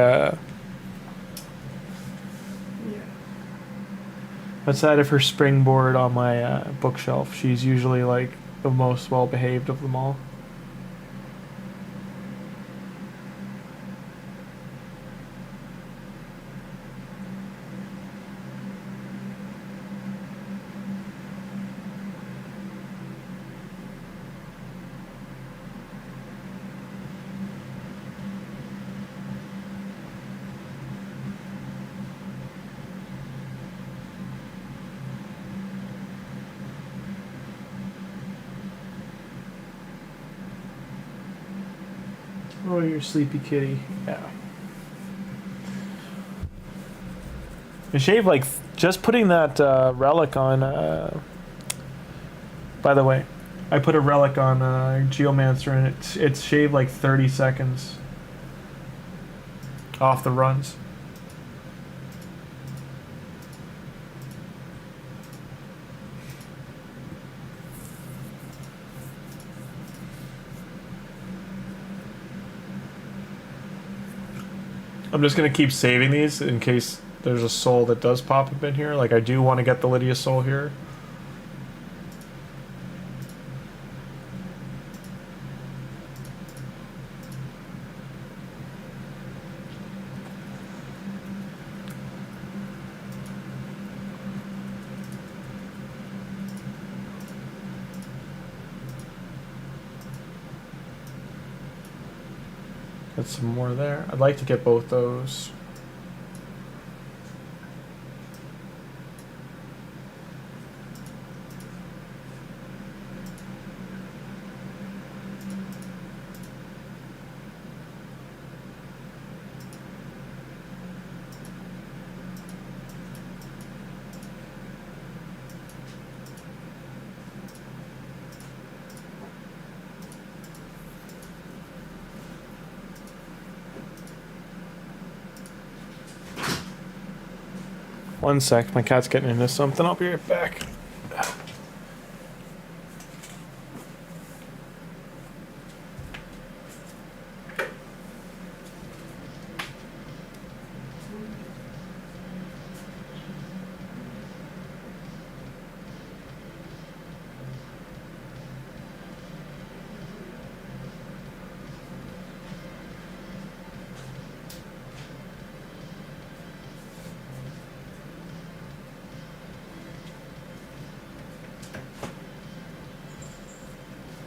outside of her springboard on my bookshelf, she's usually like the most well behaved of them all. Oh, you're sleepy kitty. Yeah. The shave, like, just putting that relic on, by the way, I put a relic on Geomancer, and it's shaved like 30 seconds off the runs. I'm just going to keep saving these in case there's a soul that does pop up in here. Like, I do want to get the Lydia soul here. Got some more there. I'd like to get both those. One sec, my cat's getting into something. I'll be right back.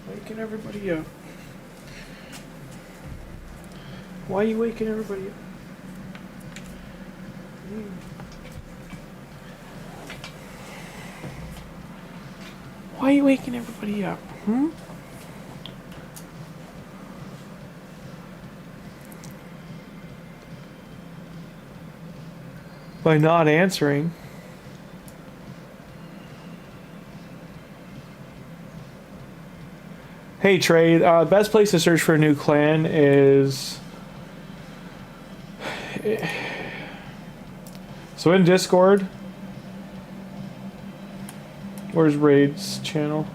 Waking everybody up. Why are you waking everybody up? Why are you waking everybody up? Hmm? By not answering. Hey Trey, best place to search for a new clan is... So in Discord, where's Raid's channel?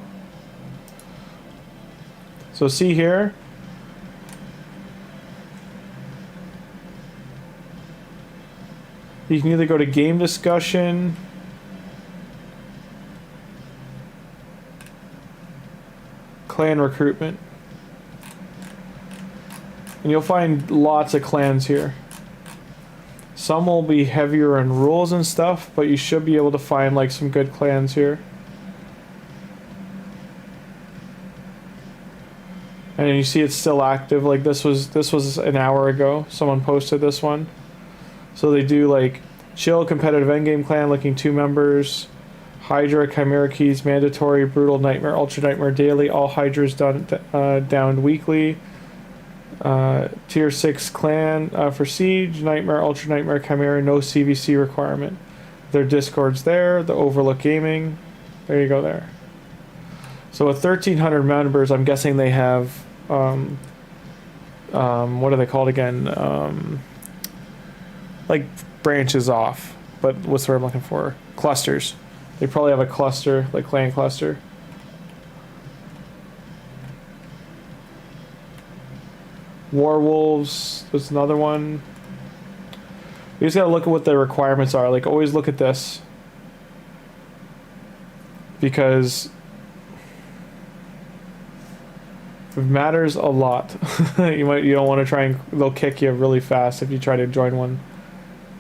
So see here. You can either go to game discussion, clan recruitment, and you'll find lots of clans here. Some will be heavier in rules and stuff, but you should be able to find like some good clans here. And you see it's still active. Like this was an hour ago. Someone posted this one. So they do like chill competitive endgame clan looking 2 members. Hydra, Chimera Keys, Mandatory, Brutal, Nightmare, Ultra Nightmare Daily, all Hydras downed weekly. Tier 6 Clan for Siege, Nightmare, Ultra Nightmare, Chimera, no CVC requirement. Their Discord's there, the Overlook Gaming, there you go there. So with 1,300 members, I'm guessing they have, what are they called again? Like branches off, but what's the word I'm looking for? Clusters. They probably have a cluster, like clan cluster. Warwolves, there's another one. You just gotta look at what the requirements are. Like always look at this. Because it matters a lot. You don't want to try and they'll kick you really fast if you try to join one.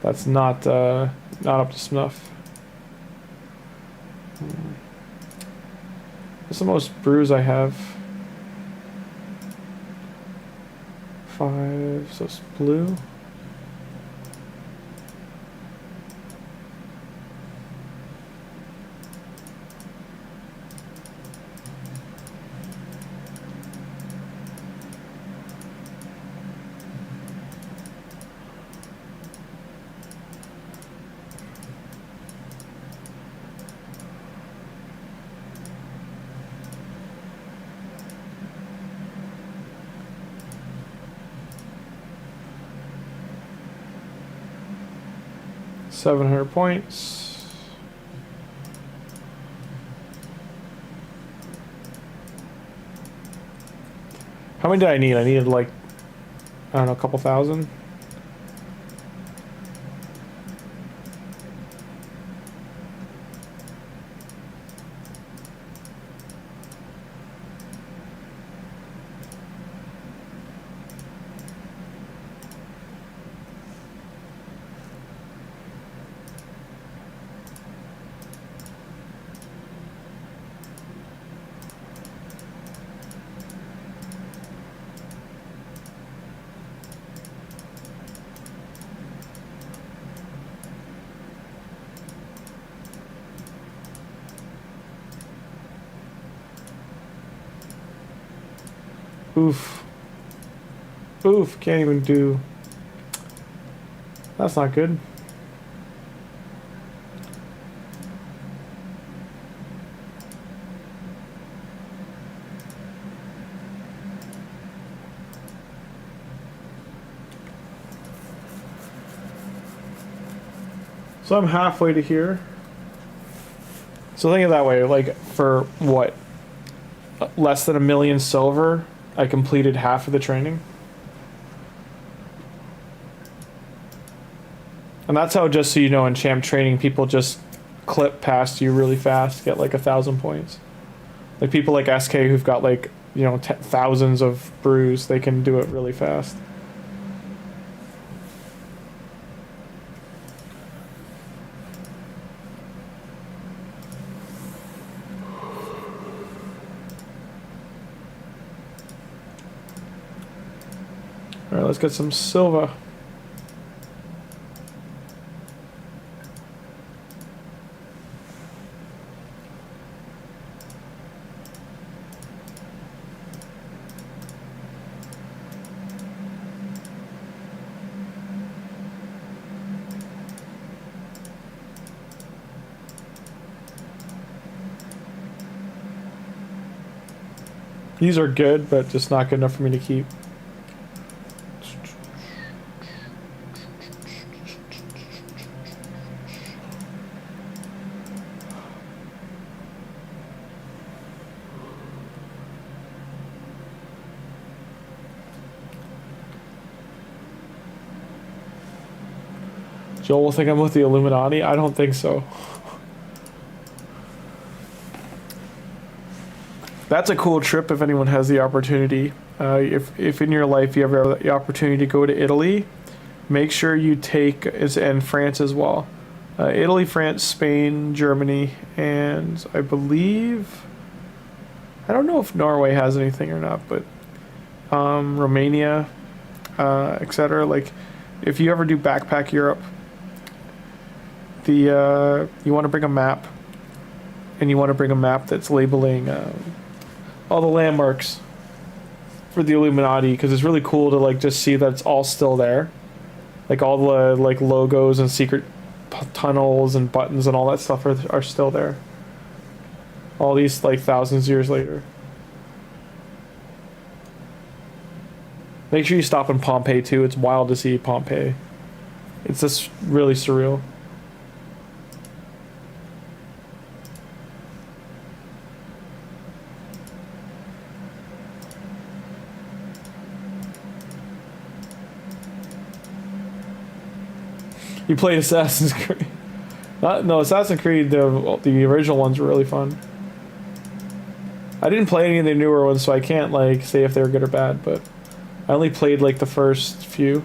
That's not up to snuff. What's the most brews I have? 5, so it's blue. $700 points. How many did I need? I needed like, I don't know, a couple thousand. Oof. Oof, can't even do... That's not good. So I'm halfway to here. So think of it that way, like for what? Less than 1 million silver, I completed half of the training. And that's how, just so you know, in champ training, people just clip past you really fast, get like 1,000 points. Like people like SK who've got like, you know, thousands of brews, they can do it really fast. All right, let's get some silver. These are good, but just not good enough for me to keep. Joel will think I'm with the Illuminati? I don't think so. That's a cool trip if anyone has the opportunity. If in your life you ever have the opportunity to go to Italy, make sure you take, and France as well. Italy, France, Spain, Germany, and I believe, I don't know if Norway has anything or not, but Romania, etc. Like, if you ever do backpack Europe, you want to bring a map, and you want to bring a map that's labeling all the landmarks for the Illuminati, because it's really cool to like just see that it's all still there, like all the like logos and secret tunnels and buttons and all that stuff are still there, all these like thousands of years later. Make sure you stop in Pompeii too. It's wild to see Pompeii. It's just really surreal. You played Assassin's Creed? No, Assassin's Creed, the original ones were really fun. I didn't play any of the newer ones, so I can't like say if they were good or bad, but I only played like the first few.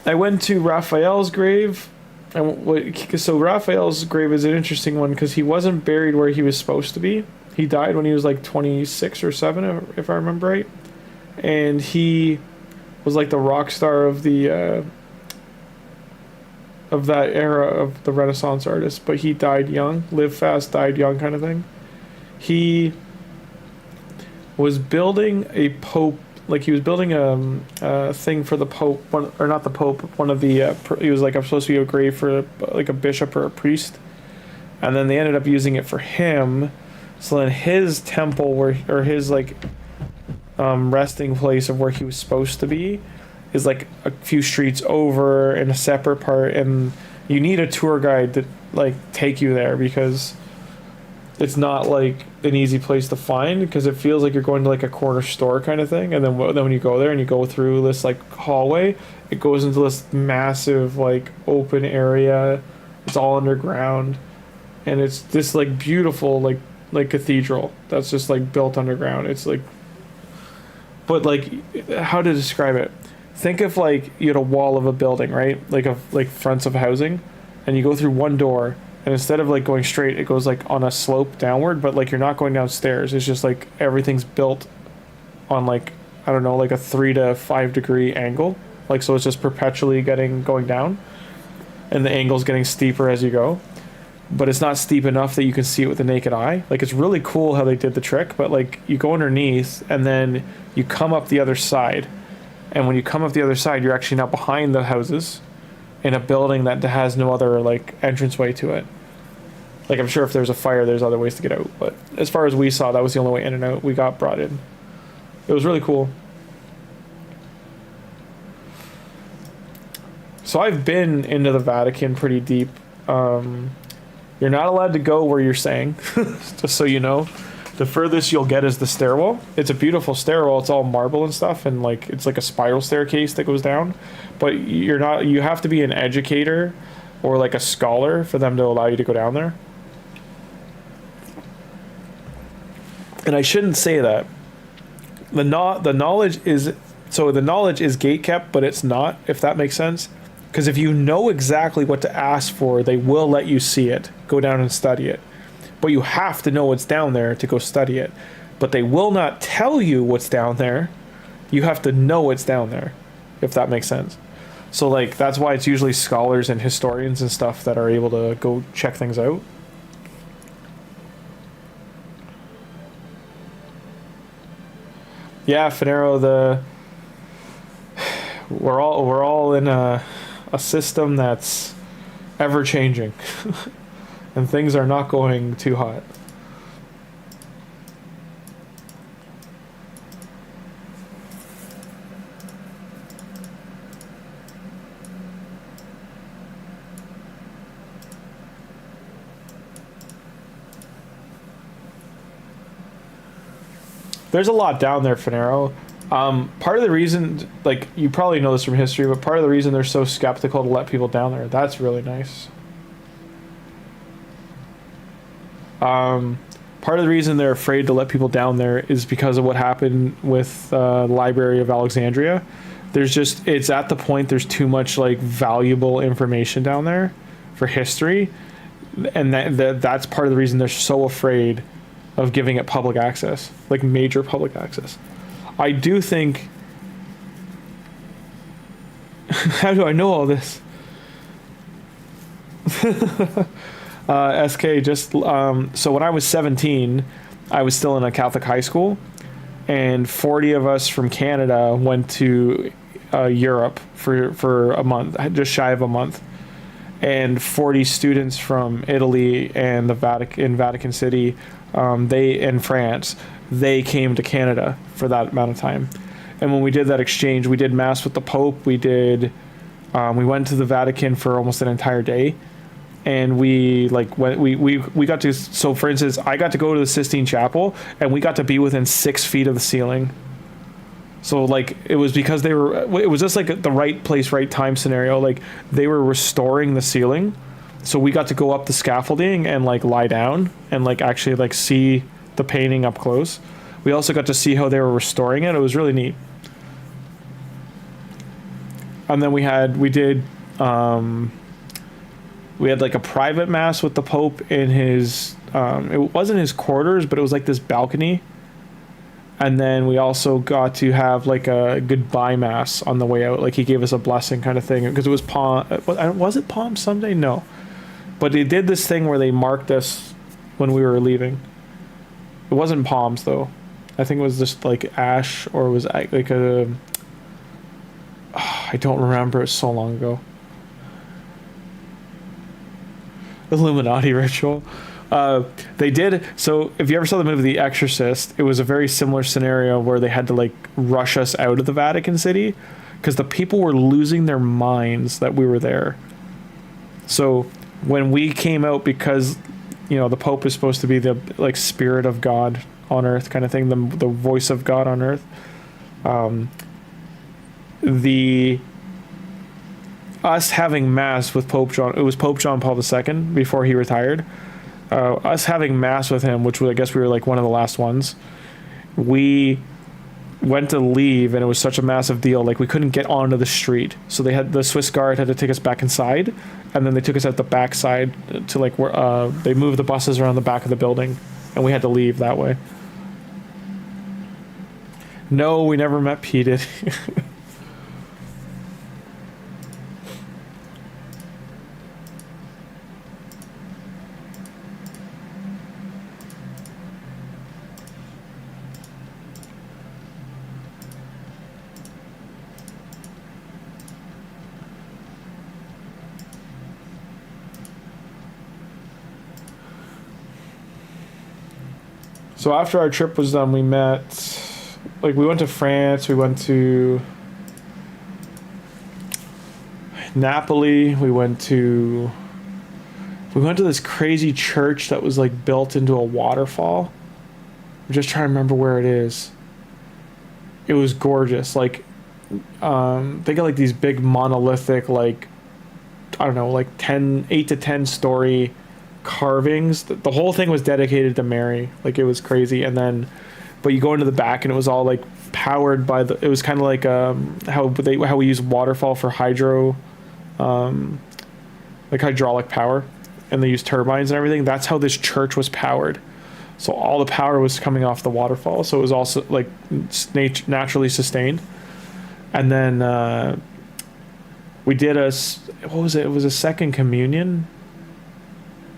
I went to Raphael's grave. So Raphael's grave is an interesting one because he wasn't buried where he was supposed to be. He died when he was like 26 or 7, if I remember right. And he was like the rock star of the of that era of the Renaissance artist, but he died young, lived fast, died young kind of thing. He was building a pope. Like he was building a thing for the Pope, or not the Pope, one of the, he was like, I'm supposed to be a grave for like a bishop or a priest. And then they ended up using it for him. So then his temple, or his like resting place of where he was supposed to be, is like a few streets over in a separate part. And you need a tour guide to like take you there, because it's not like an easy place to find, because it feels like you're going to like a corner store kind of thing. And then when you go there and you go through this like hallway, it goes into this massive like open area. It's all underground, and it's this like beautiful like cathedral that's just like built underground. It's like, but like, how to describe it? Think of like you had a wall of a building, right? Like fronts of housing, and you go through one door. And instead of like going straight, it goes like on a slope downward, but like you're not going downstairs. It's just like everything's built on like, I don't know, like a 3 to 5 degree angle. Like, so it's just perpetually going down, and the angle's getting steeper as you go. But it's not steep enough that you can see it with the naked eye. Like, it's really cool how they did the trick, but like you go underneath and then you come up the other side. And when you come up the other side, you're actually now behind the houses in a building that has no other like entranceway to it. Like, I'm sure if there's a fire, there's other ways to get out. But as far as we saw, that was the only way in and out. We got brought in. It was really cool. So I've been into the Vatican pretty deep. You're not allowed to go where you're saying, just so you know. The furthest you'll get is the stairwell. It's a beautiful stairwell. It's all marble and stuff, and like it's like a spiral staircase that goes down. But you're not. You have to be an educator or like a scholar for them to allow you to go down there. And I shouldn't say that. The knowledge is gate kept, but it's not. If that makes sense. Because if you know exactly what to ask for, they will let you see it. Go down and study it. But you have to know what's down there to go study it. But they will not tell you what's down there. You have to know it's down there, if that makes sense. So, like, that's why it's usually scholars and historians and stuff that are able to go check things out. Yeah, Finero, we're all in a system that's ever changing. And things are not going too hot. There's a lot down there, Finero. Part of the reason, like, you probably know this from history, but part of the reason they're so skeptical to let people down there, that's really nice. Part of the reason they're afraid to let people down there is because of what happened with the Library of Alexandria. It's at the point there's too much, like, valuable information down there for history, and that's part of the reason they're so afraid of giving it public access, like major public access. I do think... How do I know all this? SK, just... so when I was 17, I was still in a Catholic high school, and 40 of us from Canada went to Europe for a month, just shy of a month. And 40 students from Italy and the Vatican City, and France, they came to Canada for that amount of time. And when we did that exchange, we did mass with the Pope. We went to the Vatican for almost an entire day, and we got to. So, for instance, I got to go to the Sistine Chapel, and we got to be within 6 feet of the ceiling. So, like, it was because it was just like the right place, right time scenario. Like, they were restoring the ceiling, so we got to go up the scaffolding and, like, lie down and, like, actually, like, see the painting up close. We also got to see how they were restoring it. It was really neat. And then we had like a private mass with the Pope in his, it wasn't his quarters, but it was like this balcony. And then we also got to have like a goodbye mass on the way out. Like, he gave us a blessing kind of thing, because it was was it Palm Sunday? No. But they did this thing where they marked us when we were leaving. It wasn't Palms though. I think it was just like Ash, or it was like a... I don't remember. It was so long ago. Illuminati ritual. They did. So if you ever saw the movie The Exorcist, it was a very similar scenario where they had to like rush us out of the Vatican City because the people were losing their minds that we were there. So when we came out, because, you know, the Pope is supposed to be the like spirit of God on earth kind of thing, the voice of God on earth. Us having mass with Pope John, it was Pope John Paul II before he retired. Us having mass with him, which I guess we were like one of the last ones, we went to leave, and it was such a massive deal, like we couldn't get onto the street, so the Swiss Guard had to take us back inside, and then they took us out the back side to like where they moved the buses around the back of the building, and we had to leave that way. No, we never met P. Diddy. So after our trip was done, we met, like, we went to France, we went to Napoli, we went to this crazy church that was like built into a waterfall. I'm just trying to remember where it is. It was gorgeous. Like, they got like these big monolithic, like, I don't know, like 8 to 10 story carvings. The whole thing was dedicated to Mary. Like, it was crazy. And then, but you go into the back and it was all like powered by it was kind of like how we use waterfall for like hydraulic power, and they use turbines and everything. That's how this church was powered. So all the power was coming off the waterfall. So it was also like naturally sustained. And then we did what was it? It was a second communion.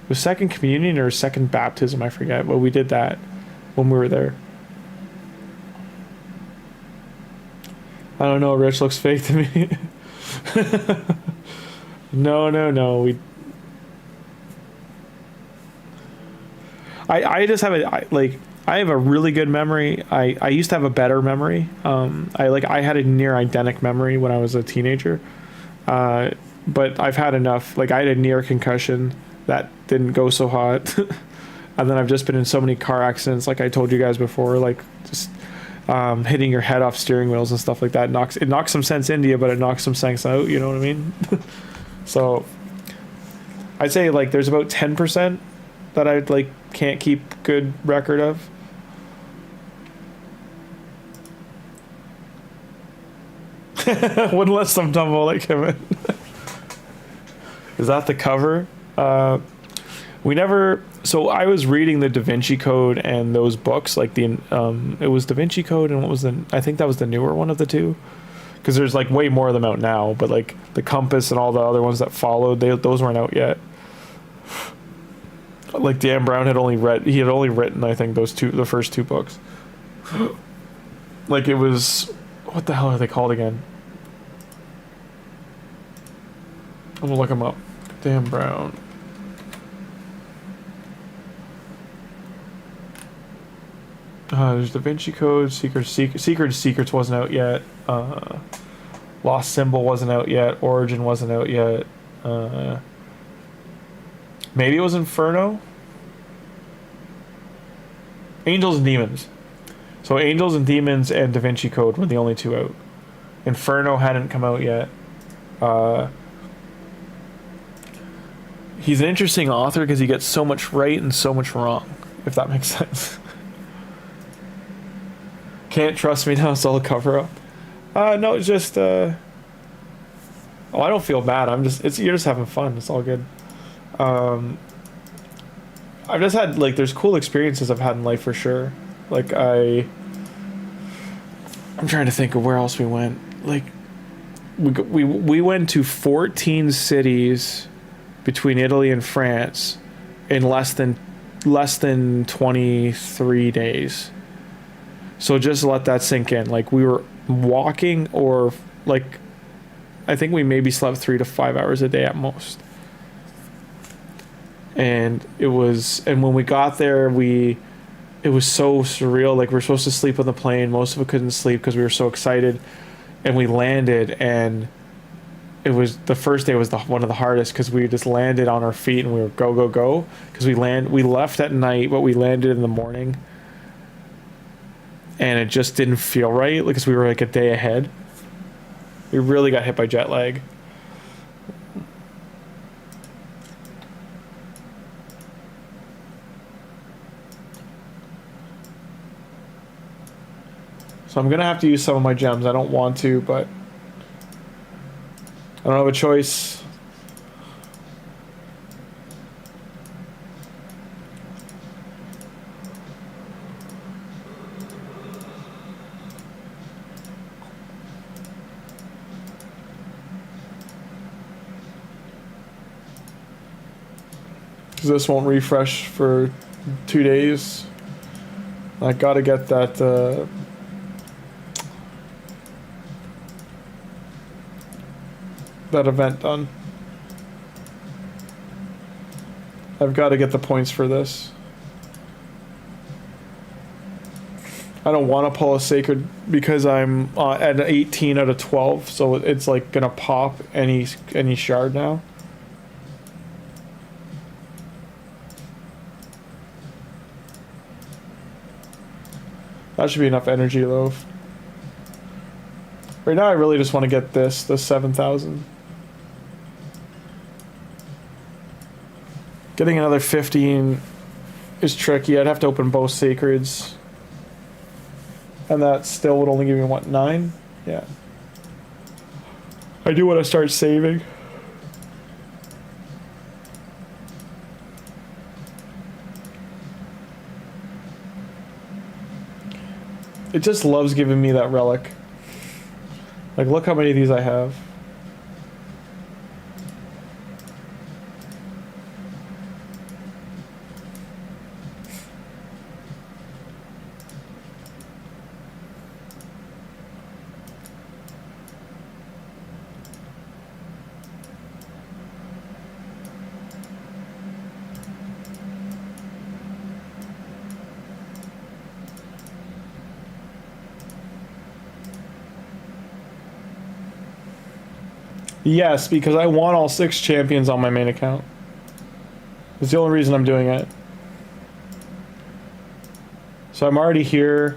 It was second communion or second baptism, I forget. But we did that when we were there. I don't know. Rich looks fake to me. No. I just have I have a really good memory. I used to have a better memory. I had a near identical memory when I was a teenager. But I've had enough. Like, I had a near concussion that didn't go so hot. And then I've just been in so many car accidents, like I told you guys before, like just hitting your head off steering wheels and stuff like that. It knocks some sense into you, but it knocks some sense out, you know what I mean? So I'd say like there's about 10% that I like can't keep good record of. Wouldn't let some tumble like him. Is that the cover? We never. So I was reading the Da Vinci Code and those books, like it was Da Vinci Code and what was I think that was the newer one of the two, because there's like way more of them out now. But like the Compass and all the other ones that followed, those weren't out yet. Like Dan Brown had only written I think the first two books. Like it was, what the hell are they called again? I'm gonna look them up. Dan Brown. There's Da Vinci Code, Secrets wasn't out yet. Lost Symbol wasn't out yet. Origin wasn't out yet. Maybe it was Inferno. Angels and Demons. So Angels and Demons and Da Vinci Code were the only two out. Inferno hadn't come out yet. He's an interesting author because he gets so much right and so much wrong, if that makes sense. Can't trust me now, it's all a cover up. No, it's just I don't feel bad. You're just having fun. It's all good. I've just had like there's cool experiences I've had in life for sure. Like I'm trying to think of where else we went. Like we went to 14 cities between Italy and France in less than 23 days. So just let that sink in. Like we were walking, or like I think we maybe slept 3 to 5 hours a day at most. And when we got there, it was so surreal. Like we were supposed to sleep on the plane. Most of us couldn't sleep because we were so excited. And we landed, and it was the first day was one of the hardest because we just landed on our feet and we were go because we left at night, but we landed in the morning. And it just didn't feel right because we were like a day ahead. We really got hit by jet lag. So I'm gonna have to use some of my gems. I don't want to, but I don't have a choice. This won't refresh for 2 days. I gotta get that that event done. I've got to get the points for this. I don't want to pull a sacred because I'm at 18 out of 12, so it's like gonna pop any shard now. That should be enough energy though. Right now I really just want to get the 7,000. Getting another 15 is tricky. I'd have to open both sacreds. And that still would only give me, what, 9? Yeah. I do want to start saving. It just loves giving me that relic. Like, look how many of these I have. Yes, because I want all 6 champions on my main account. It's the only reason I'm doing it. So I'm already here.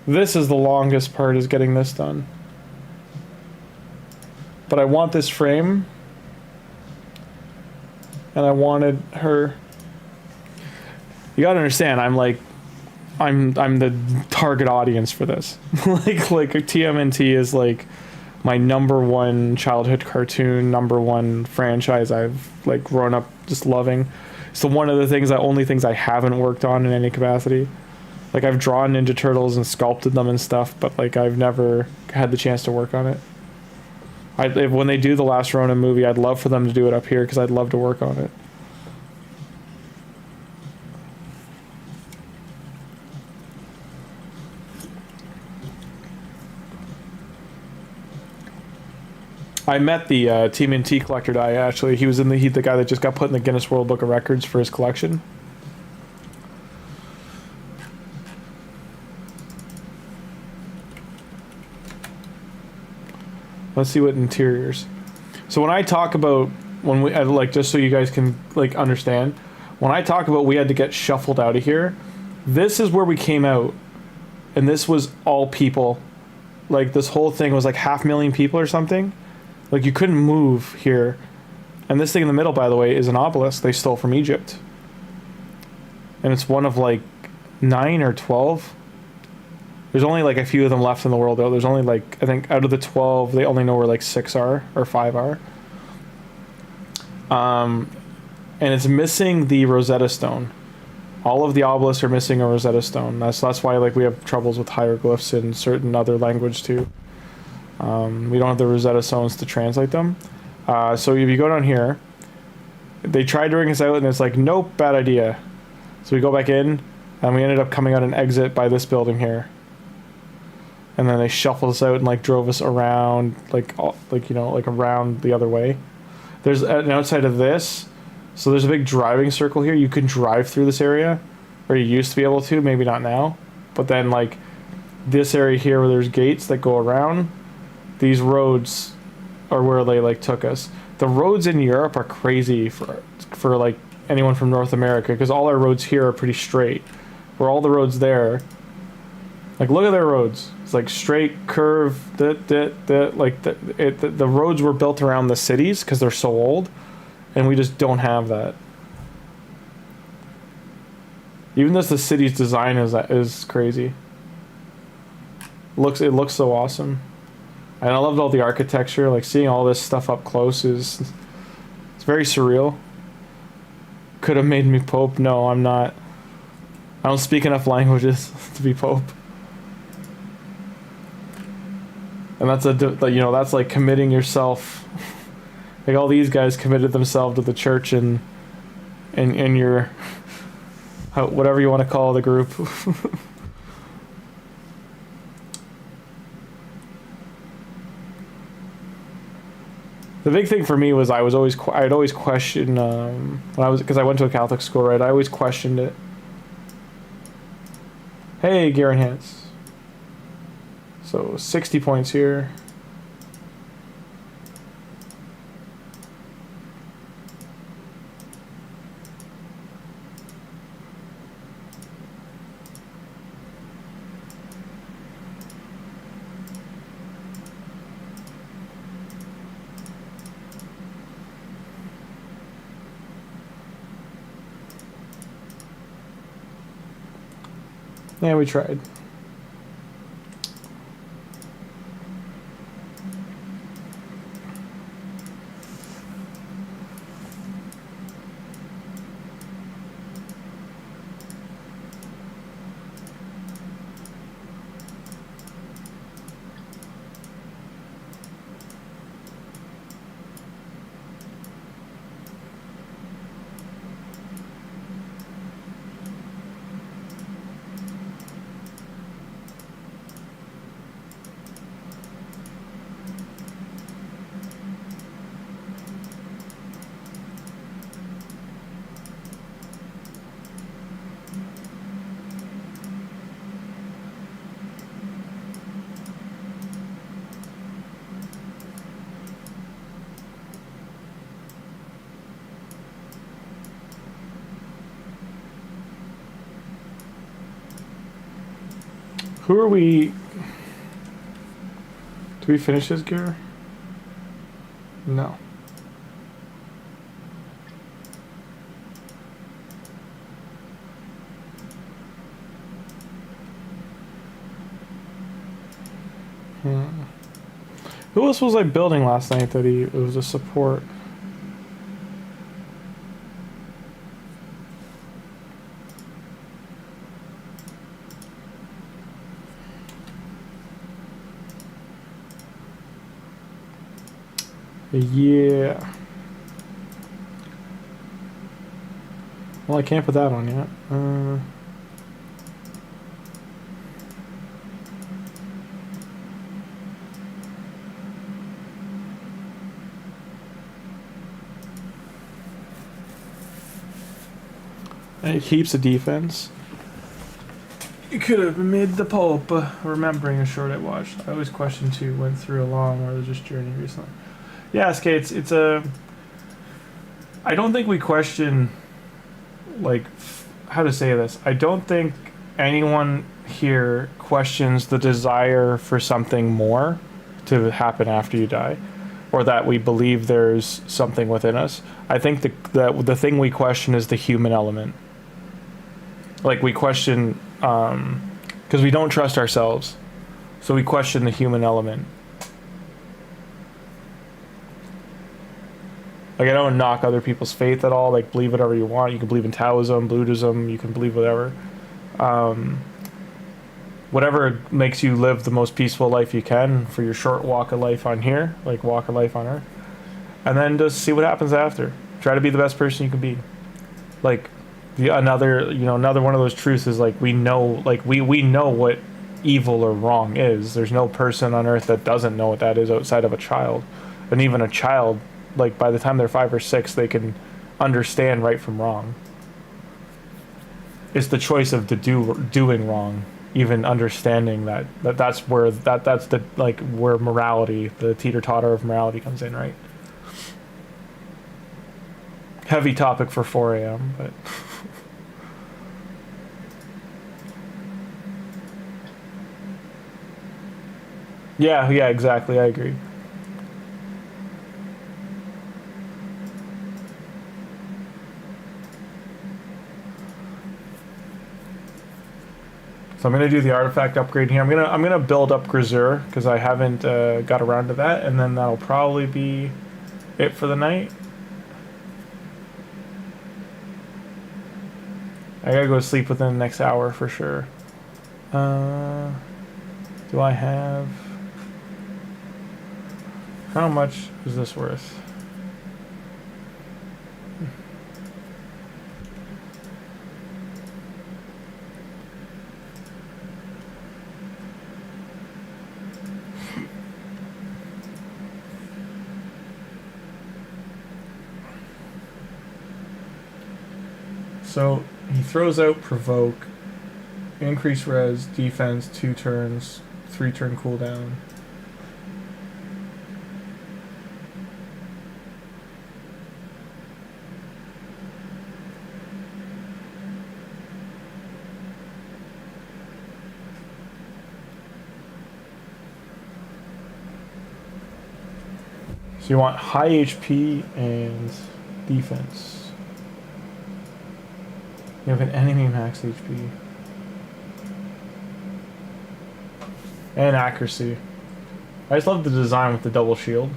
This is the longest part, is getting this done. But I want this frame. And I wanted her. You gotta understand, I'm the target audience for this. like TMNT is like my #1 childhood cartoon, #1 franchise I've like grown up just loving. So one of the only things I haven't worked on in any capacity. Like I've drawn Ninja Turtles and sculpted them and stuff, but like I've never had the chance to work on it. When they do the last Ronin movie, I'd love for them to do it up here because I'd love to work on it. I met the TMNT collector guy, actually. He was the guy that just got put in the Guinness World Book of Records for his collection. Let's see what interiors. So when I talk about, like, just so you guys can, like, understand, when I talk about we had to get shuffled out of here, this is where we came out. And this was all people. Like, this whole thing was like 500,000 people or something. Like, you couldn't move here. And this thing in the middle, by the way, is an obelisk they stole from Egypt. And it's one of, like, 9 or 12. There's only, like, a few of them left in the world, though. There's only, like, I think out of the 12, they only know where, like, 6 are, or 5 are. And it's missing the Rosetta Stone. All of the obelisks are missing a Rosetta Stone. That's why, like, we have troubles with hieroglyphs in certain other language, too. We don't have the Rosetta Stones to translate them. So if you go down here, they tried to ring us out and it's like, nope, bad idea. So we go back in and we ended up coming out an exit by this building here. And then they shuffled us out and like drove us around, like you know, like around the other way. There's an outside of this. So there's a big driving circle here. You can drive through this area, or you used to be able to, maybe not now. But then like this area here where there's gates that go around, these roads are where they like took us. The roads in Europe are crazy for like anyone from North America, because all our roads here are pretty straight. Where all the roads there, like look at their roads. It's like straight curve. Like the roads were built around the cities because they're so old, and we just don't have that. Even though the city's design is crazy. It looks so awesome. And I loved all the architecture, like seeing all this stuff up close it's very surreal. Could have made me Pope. No, I'm not. I don't speak enough languages to be Pope. And that's that's like committing yourself. Like all these guys committed themselves to the church and your whatever you want to call the group. The big thing for me was I'd always question because I went to a Catholic school, right? I always questioned it. Hey, Garen Hance. So 60 points here. Yeah, we tried. Who are we? Do we finish this gear? No. Who else was I building last night that it was a support? Yeah. Well, I can't put that on yet. It keeps the defense. You could have made the pulp, remembering a short I watched. I always question too, went through a long or just journey recently. Yeah, Skates, it's a... I don't think we question, like, how to say this. I don't think anyone here questions the desire for something more to happen after you die, or that we believe there's something within us. I think the thing we question is the human element. Like, we question, because we don't trust ourselves, so we question the human element. Like, I don't knock other people's faith at all. Like, believe whatever you want. You can believe in Taoism, Buddhism, you can believe whatever. Whatever makes you live the most peaceful life you can for your short walk of life on here, like walk of life on Earth. And then just see what happens after. Try to be the best person you can be. Like, another one of those truths is, like, we know, like, we know what evil or wrong is. There's no person on Earth that doesn't know what that is outside of a child. And even a child, like, by the time they're 5 or 6, they can understand right from wrong. It's the choice of doing wrong, even understanding that's where that's the, like, where morality, the teeter-totter of morality comes in, right? Heavy topic for 4 a.m., but... yeah, exactly, I agree. So I'm gonna do the artifact upgrade here. I'm gonna build up Grimmzilla because I haven't got around to that, and then that'll probably be it for the night. I gotta go to sleep within the next hour for sure. Do I have... how much is this worth? So he throws out Provoke. increase res, defense, 2 turns, 3 turn cooldown. So you want high HP and defense. You have an enemy max HP. And accuracy. I just love the design with the double shield.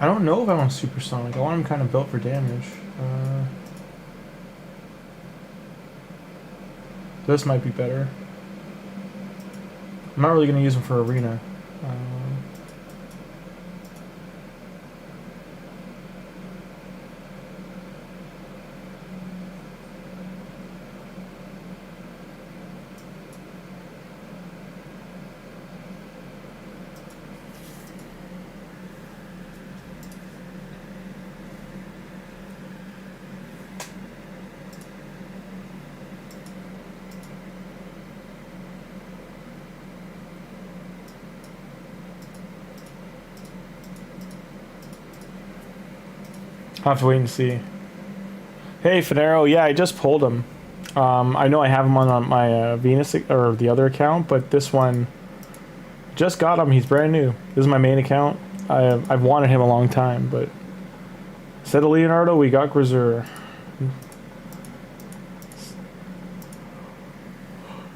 I don't know if I want supersonic. I want him kind of built for damage. This might be better. I'm not really going to use him for arena. I'll have to wait and see. Hey, Finero. Yeah, I just pulled him. I know I have him on my Venus or the other account, but this one just got him. He's brand new. This is my main account. I've wanted him a long time, but instead of Leonardo, we got Grimmzilla.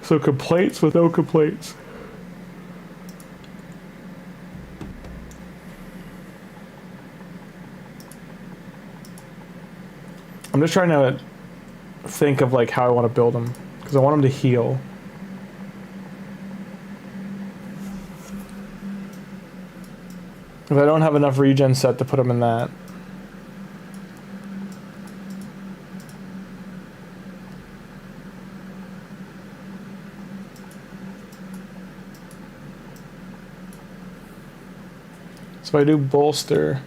So complaints with no complaints. I'm just trying to think of like how I want to build him, because I want him to heal. If I don't have enough regen set to put him in that. So I do bolster.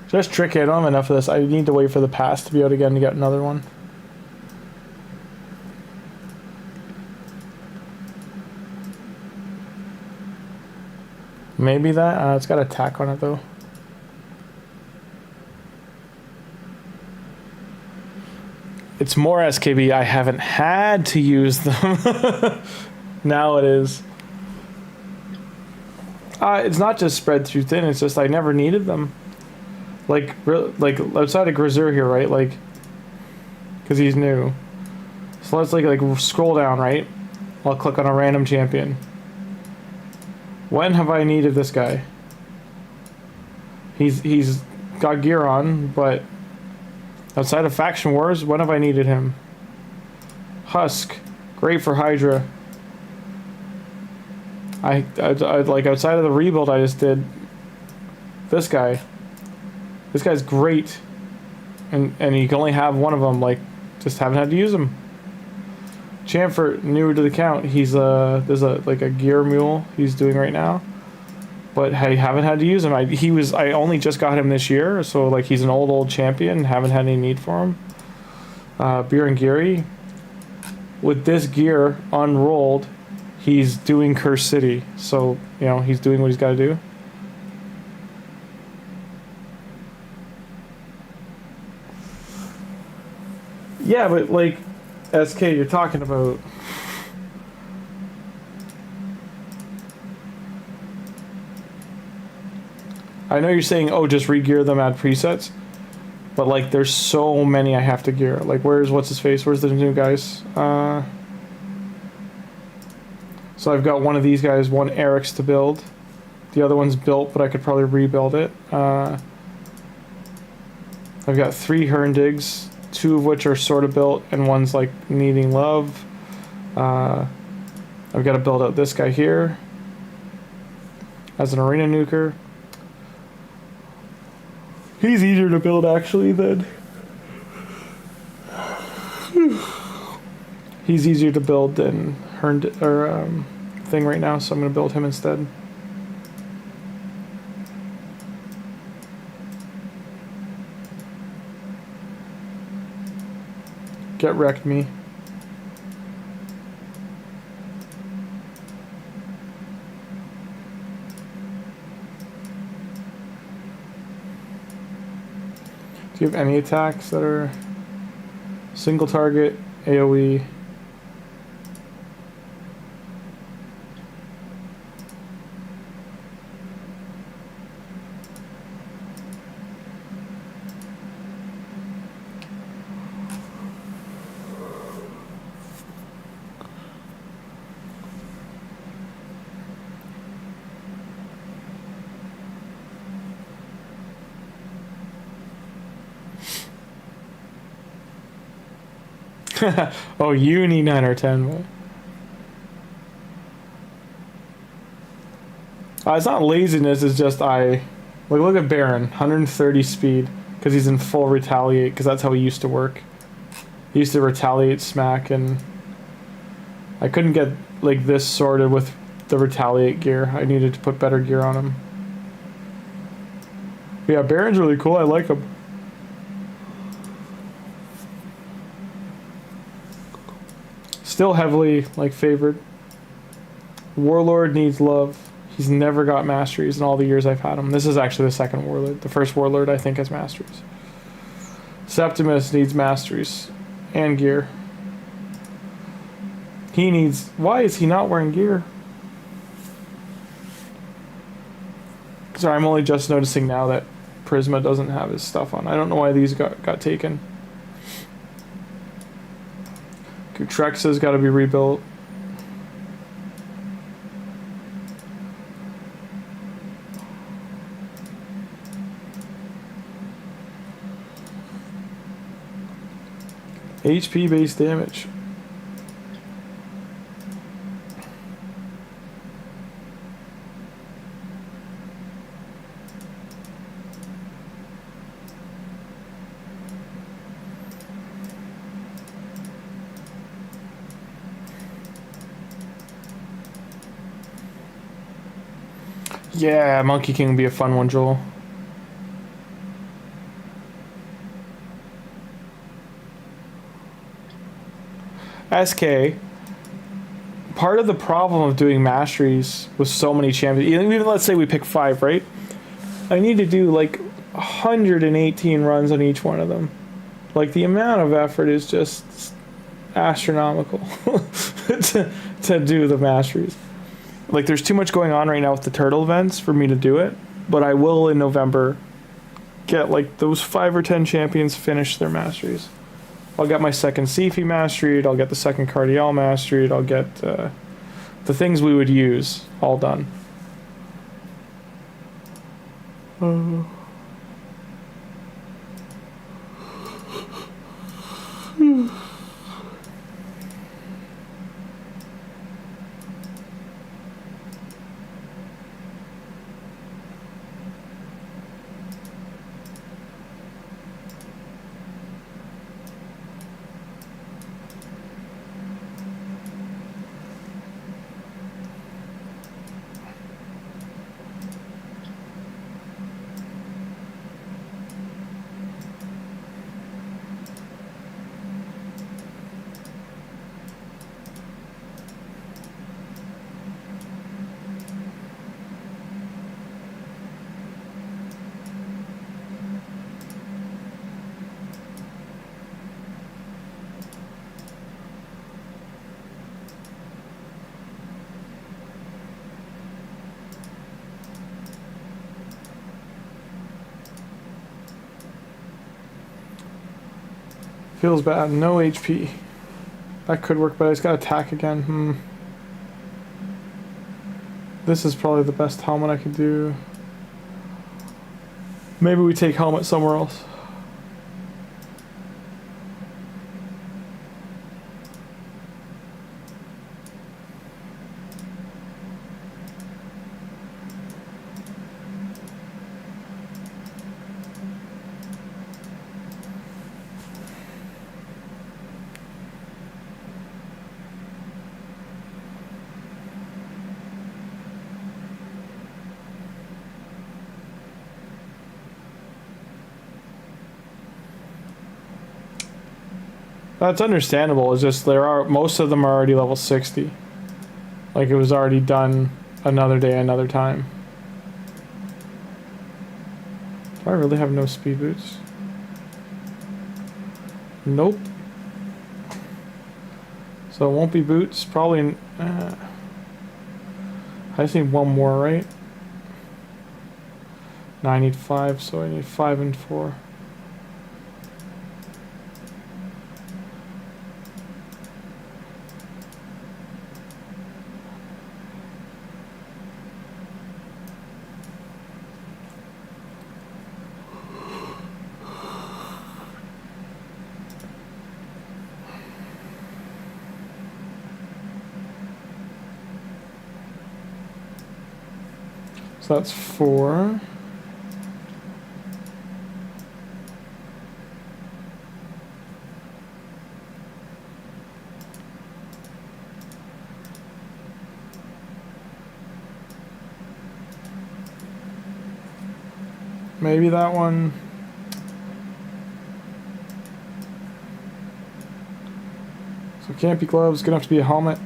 Just tricky. I don't have enough of this. I need to wait for the pass to be out again to get another one. Maybe that. It's got attack on it though. It's more SKB. I haven't had to use them. Now it is. It's not just spread too thin. It's just I never needed them. Like outside of Grimmzilla here, right? Like, because he's new. So let's like scroll down, right? I'll click on a random champion. When have I needed this guy? He's got gear on, but outside of faction wars, when have I needed him? Husk, great for Hydra. I like outside of the rebuild I just did. This guy. This guy's great, and you can only have one of them. Like, just haven't had to use him. Chamfer, newer to the count. He's there's like a gear mule he's doing right now, but I haven't had to use him. I only just got him this year, so like he's an old champion. Haven't had any need for him. Beer and Geary, with this gear unrolled, he's doing Curse City. So you know he's doing what he's got to do. Yeah, but like, SK, you're talking about... I know you're saying, oh, just re-gear them, add presets. But, like, there's so many I have to gear. Like, where's what's-his-face? Where's the new guys? So I've got one of these guys, one Eric's to build. The other one's built, but I could probably rebuild it. I've got 3 Herndigs, 2 of which are sort of built, and one's, like, needing love. I've got to build out this guy here as an arena nuker. He's easier to build, actually, than... He's easier to build than Thing right now, so I'm going to build him instead. Get wrecked, me. Do you have any attacks that are single target, AoE? Oh, you need 9 or 10. It's not laziness, it's just like, look at Baron, 130 speed, because he's in full retaliate, because that's how he used to work. He used to retaliate smack, and I couldn't get, like, this sorted with the retaliate gear. I needed to put better gear on him. But yeah, Baron's really cool, I like him. Still heavily, like, favored. Warlord needs love. He's never got masteries in all the years I've had him. This is actually the second Warlord. The first Warlord, I think, has masteries. Septimus needs masteries. And gear. He needs... Why is he not wearing gear? Sorry, I'm only just noticing now that Prisma doesn't have his stuff on. I don't know why these got taken. Gutrexa's got to be rebuilt. HP based damage. Yeah, Monkey King would be a fun one, Joel. SK, part of the problem of doing masteries with so many champions, even let's say we pick 5, right? I need to do like 118 runs on each one of them. Like, the amount of effort is just astronomical to do the masteries. Like, there's too much going on right now with the turtle events for me to do it, but I will in November get like those 5 or 10 champions finish their masteries. I'll get my second Sifi mastery, I'll get the second Cardial mastery, I'll get the things we would use all done. Feels bad. No HP. That could work, but I just got attack again. This is probably the best helmet I could do. Maybe we take helmet somewhere else. That's understandable. It's just most of them are already level 60. Like it was already done another day, another time. Do I really have no speed boots? Nope. So it won't be boots. Probably. I just need one more, right? No, I need 5, so I need 5 and 4. So that's 4. Maybe that one. So it can't be gloves, gonna have to be a helmet.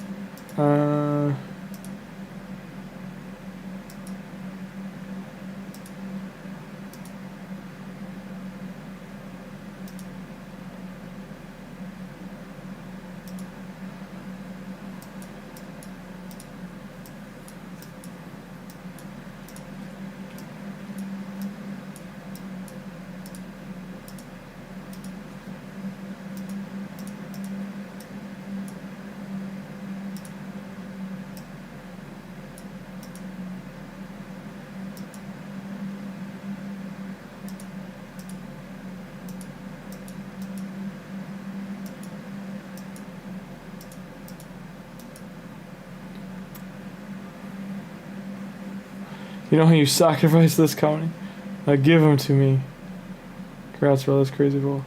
You know how you sacrifice this county? Give him to me. Congrats, bro. That's crazy, bro.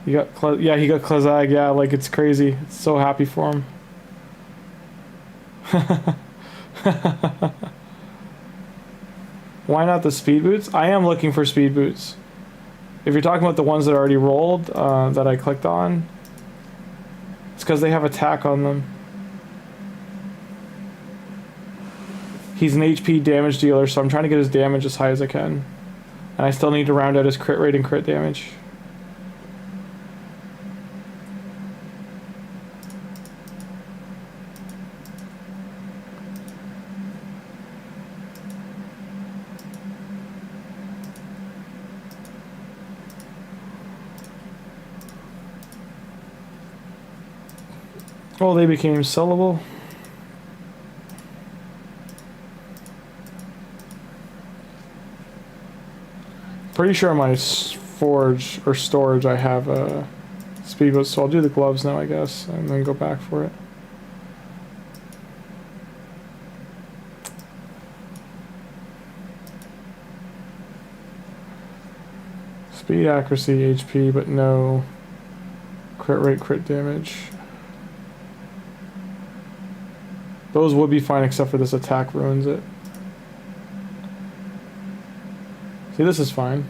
You got yeah, he got Klazag. Yeah, like it's crazy. It's so happy for him. Why not the speed boots? I am looking for speed boots. If you're talking about the ones that are already rolled, that I clicked on, it's because they have attack on them. He's an HP damage dealer, so I'm trying to get his damage as high as I can. And I still need to round out his crit rate and crit damage. Oh, they became sellable. Pretty sure on my forge or storage I have a speedboat, so I'll do the gloves now, I guess, and then go back for it. Speed, accuracy, HP, but no crit rate, crit damage. Those would be fine except for this attack ruins it. See, this is fine.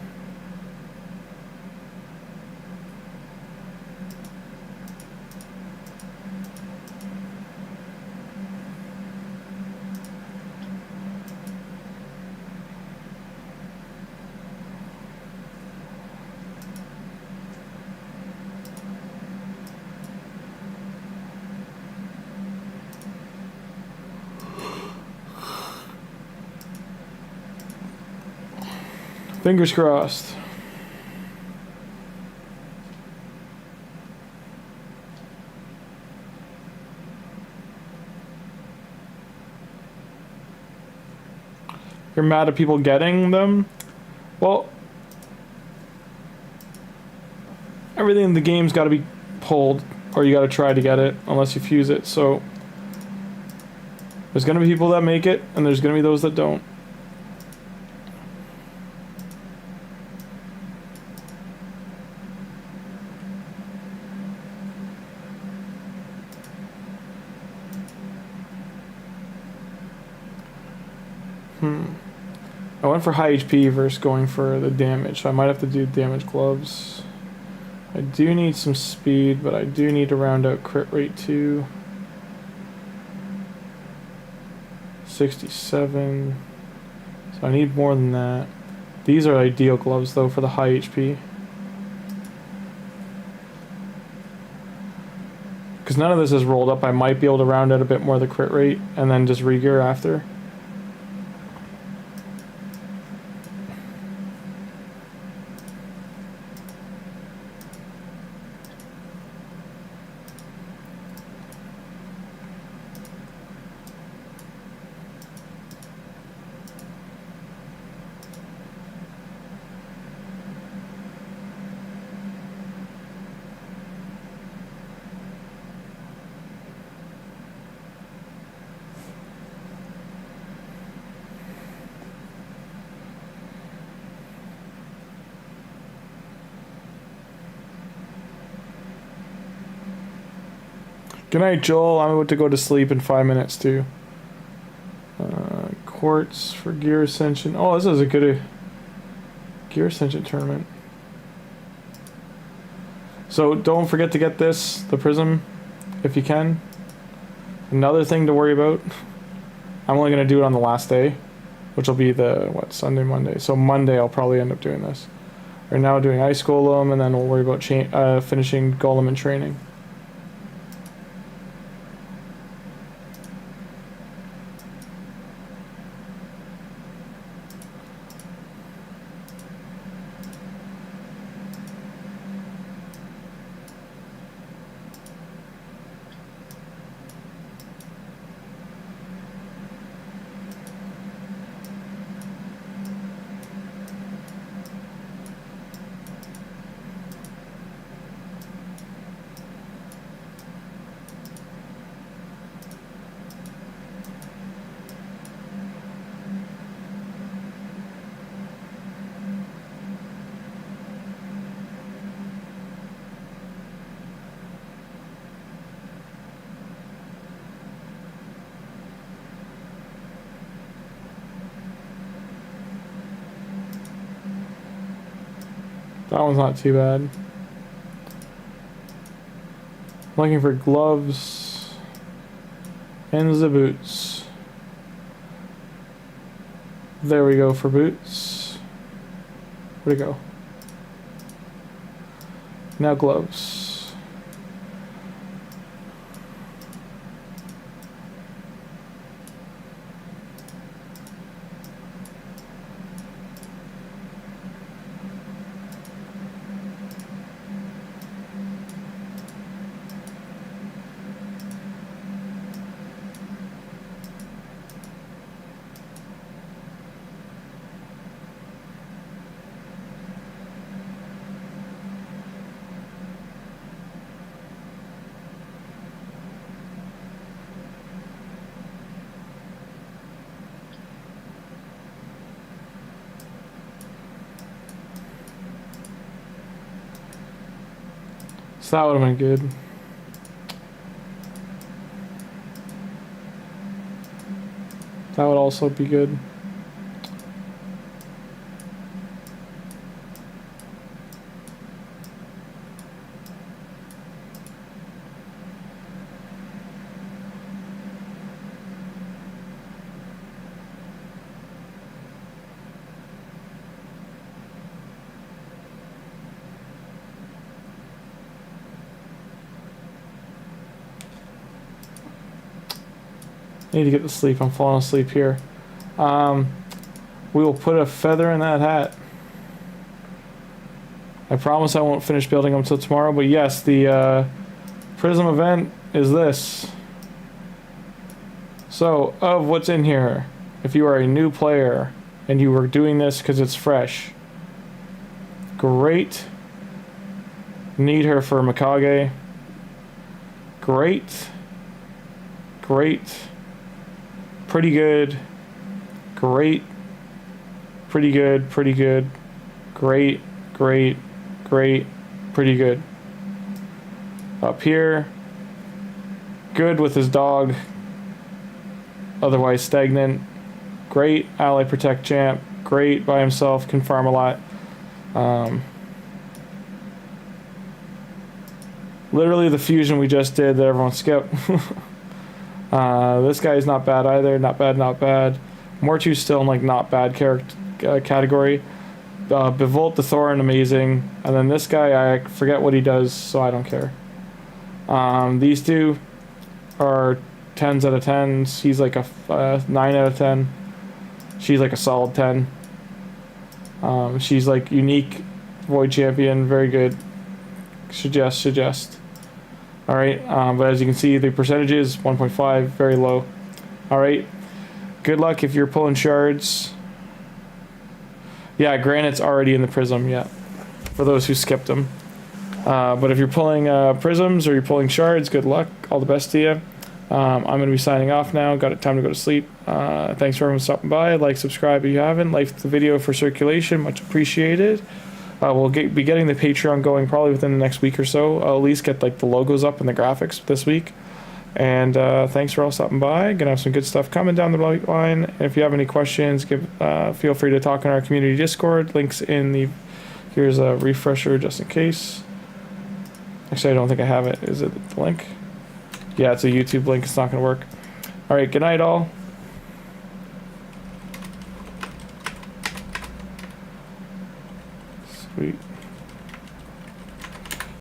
Fingers crossed. you're mad at people getting them. Well, everything in the game's got to be pulled, or you got to try to get it, unless you fuse it. So there's going to be people that make it, and there's going to be those that don't. I went for high HP versus going for the damage, so I might have to do damage gloves. I do need some speed, but I do need to round out crit rate too. 67. So I need more than that. These are ideal gloves though for the high HP. Because none of this is rolled up, I might be able to round out a bit more of the crit rate and then just re-gear after. Good night, Joel. I'm about to go to sleep in 5 minutes, too. Quartz for Gear Ascension. Oh, this is a good Gear Ascension tournament. So don't forget to get this, the Prism, if you can. Another thing to worry about. I'm only going to do it on the last day, which will be the, what, Sunday, Monday. So Monday I'll probably end up doing this. Right now doing Ice Golem, and then we'll worry about finishing Golem and training. That one's not too bad. I'm looking for gloves and the boots. There we go for boots. Where'd it go? Now gloves. So that would have been good. That would also be good. I need to get to sleep. I'm falling asleep here. We will put a feather in that hat. I promise I won't finish building them until tomorrow, but yes, the Prism event is this. So, of what's in here, if you are a new player, and you were doing this because it's fresh. Great. Need her for Mikage. Great. Great. Pretty good. Great. Pretty good. Pretty good. Great. Great. Great. Pretty good. Up here. Good with his dog. Otherwise stagnant. Great. Ally protect champ. Great by himself. Can farm a lot. Literally the fusion we just did that everyone skipped. This guy is not bad either. Not bad, not bad. Mortu's still in like not bad character category. Bevolt the Thorn, amazing. And then this guy, I forget what he does, so I don't care. These two are 10s out of 10s. He's like a 9 out of 10. She's like a solid 10. She's like unique Void Champion, very good. Suggest. Alright, but as you can see, the percentages 1.5, very low. Alright, good luck if you're pulling shards. Yeah, Granite's already in the Prism, yeah, for those who skipped them. But if you're pulling Prisms or you're pulling shards, good luck, all the best to you. I'm going to be signing off now, got time to go to sleep. Thanks for everyone stopping by, like, subscribe if you haven't, like the video for circulation, much appreciated. We'll be getting the Patreon going probably within the next week or so. I'll at least get like the logos up and the graphics this week. And thanks for all stopping by. Gonna have some good stuff coming down the line. And if you have any questions, feel free to talk in our community Discord. Links in the. Here's a refresher just in case. Actually, I don't think I have it. Is it the link? Yeah, it's a YouTube link. It's not gonna work. All right. Good night, all. Sweet.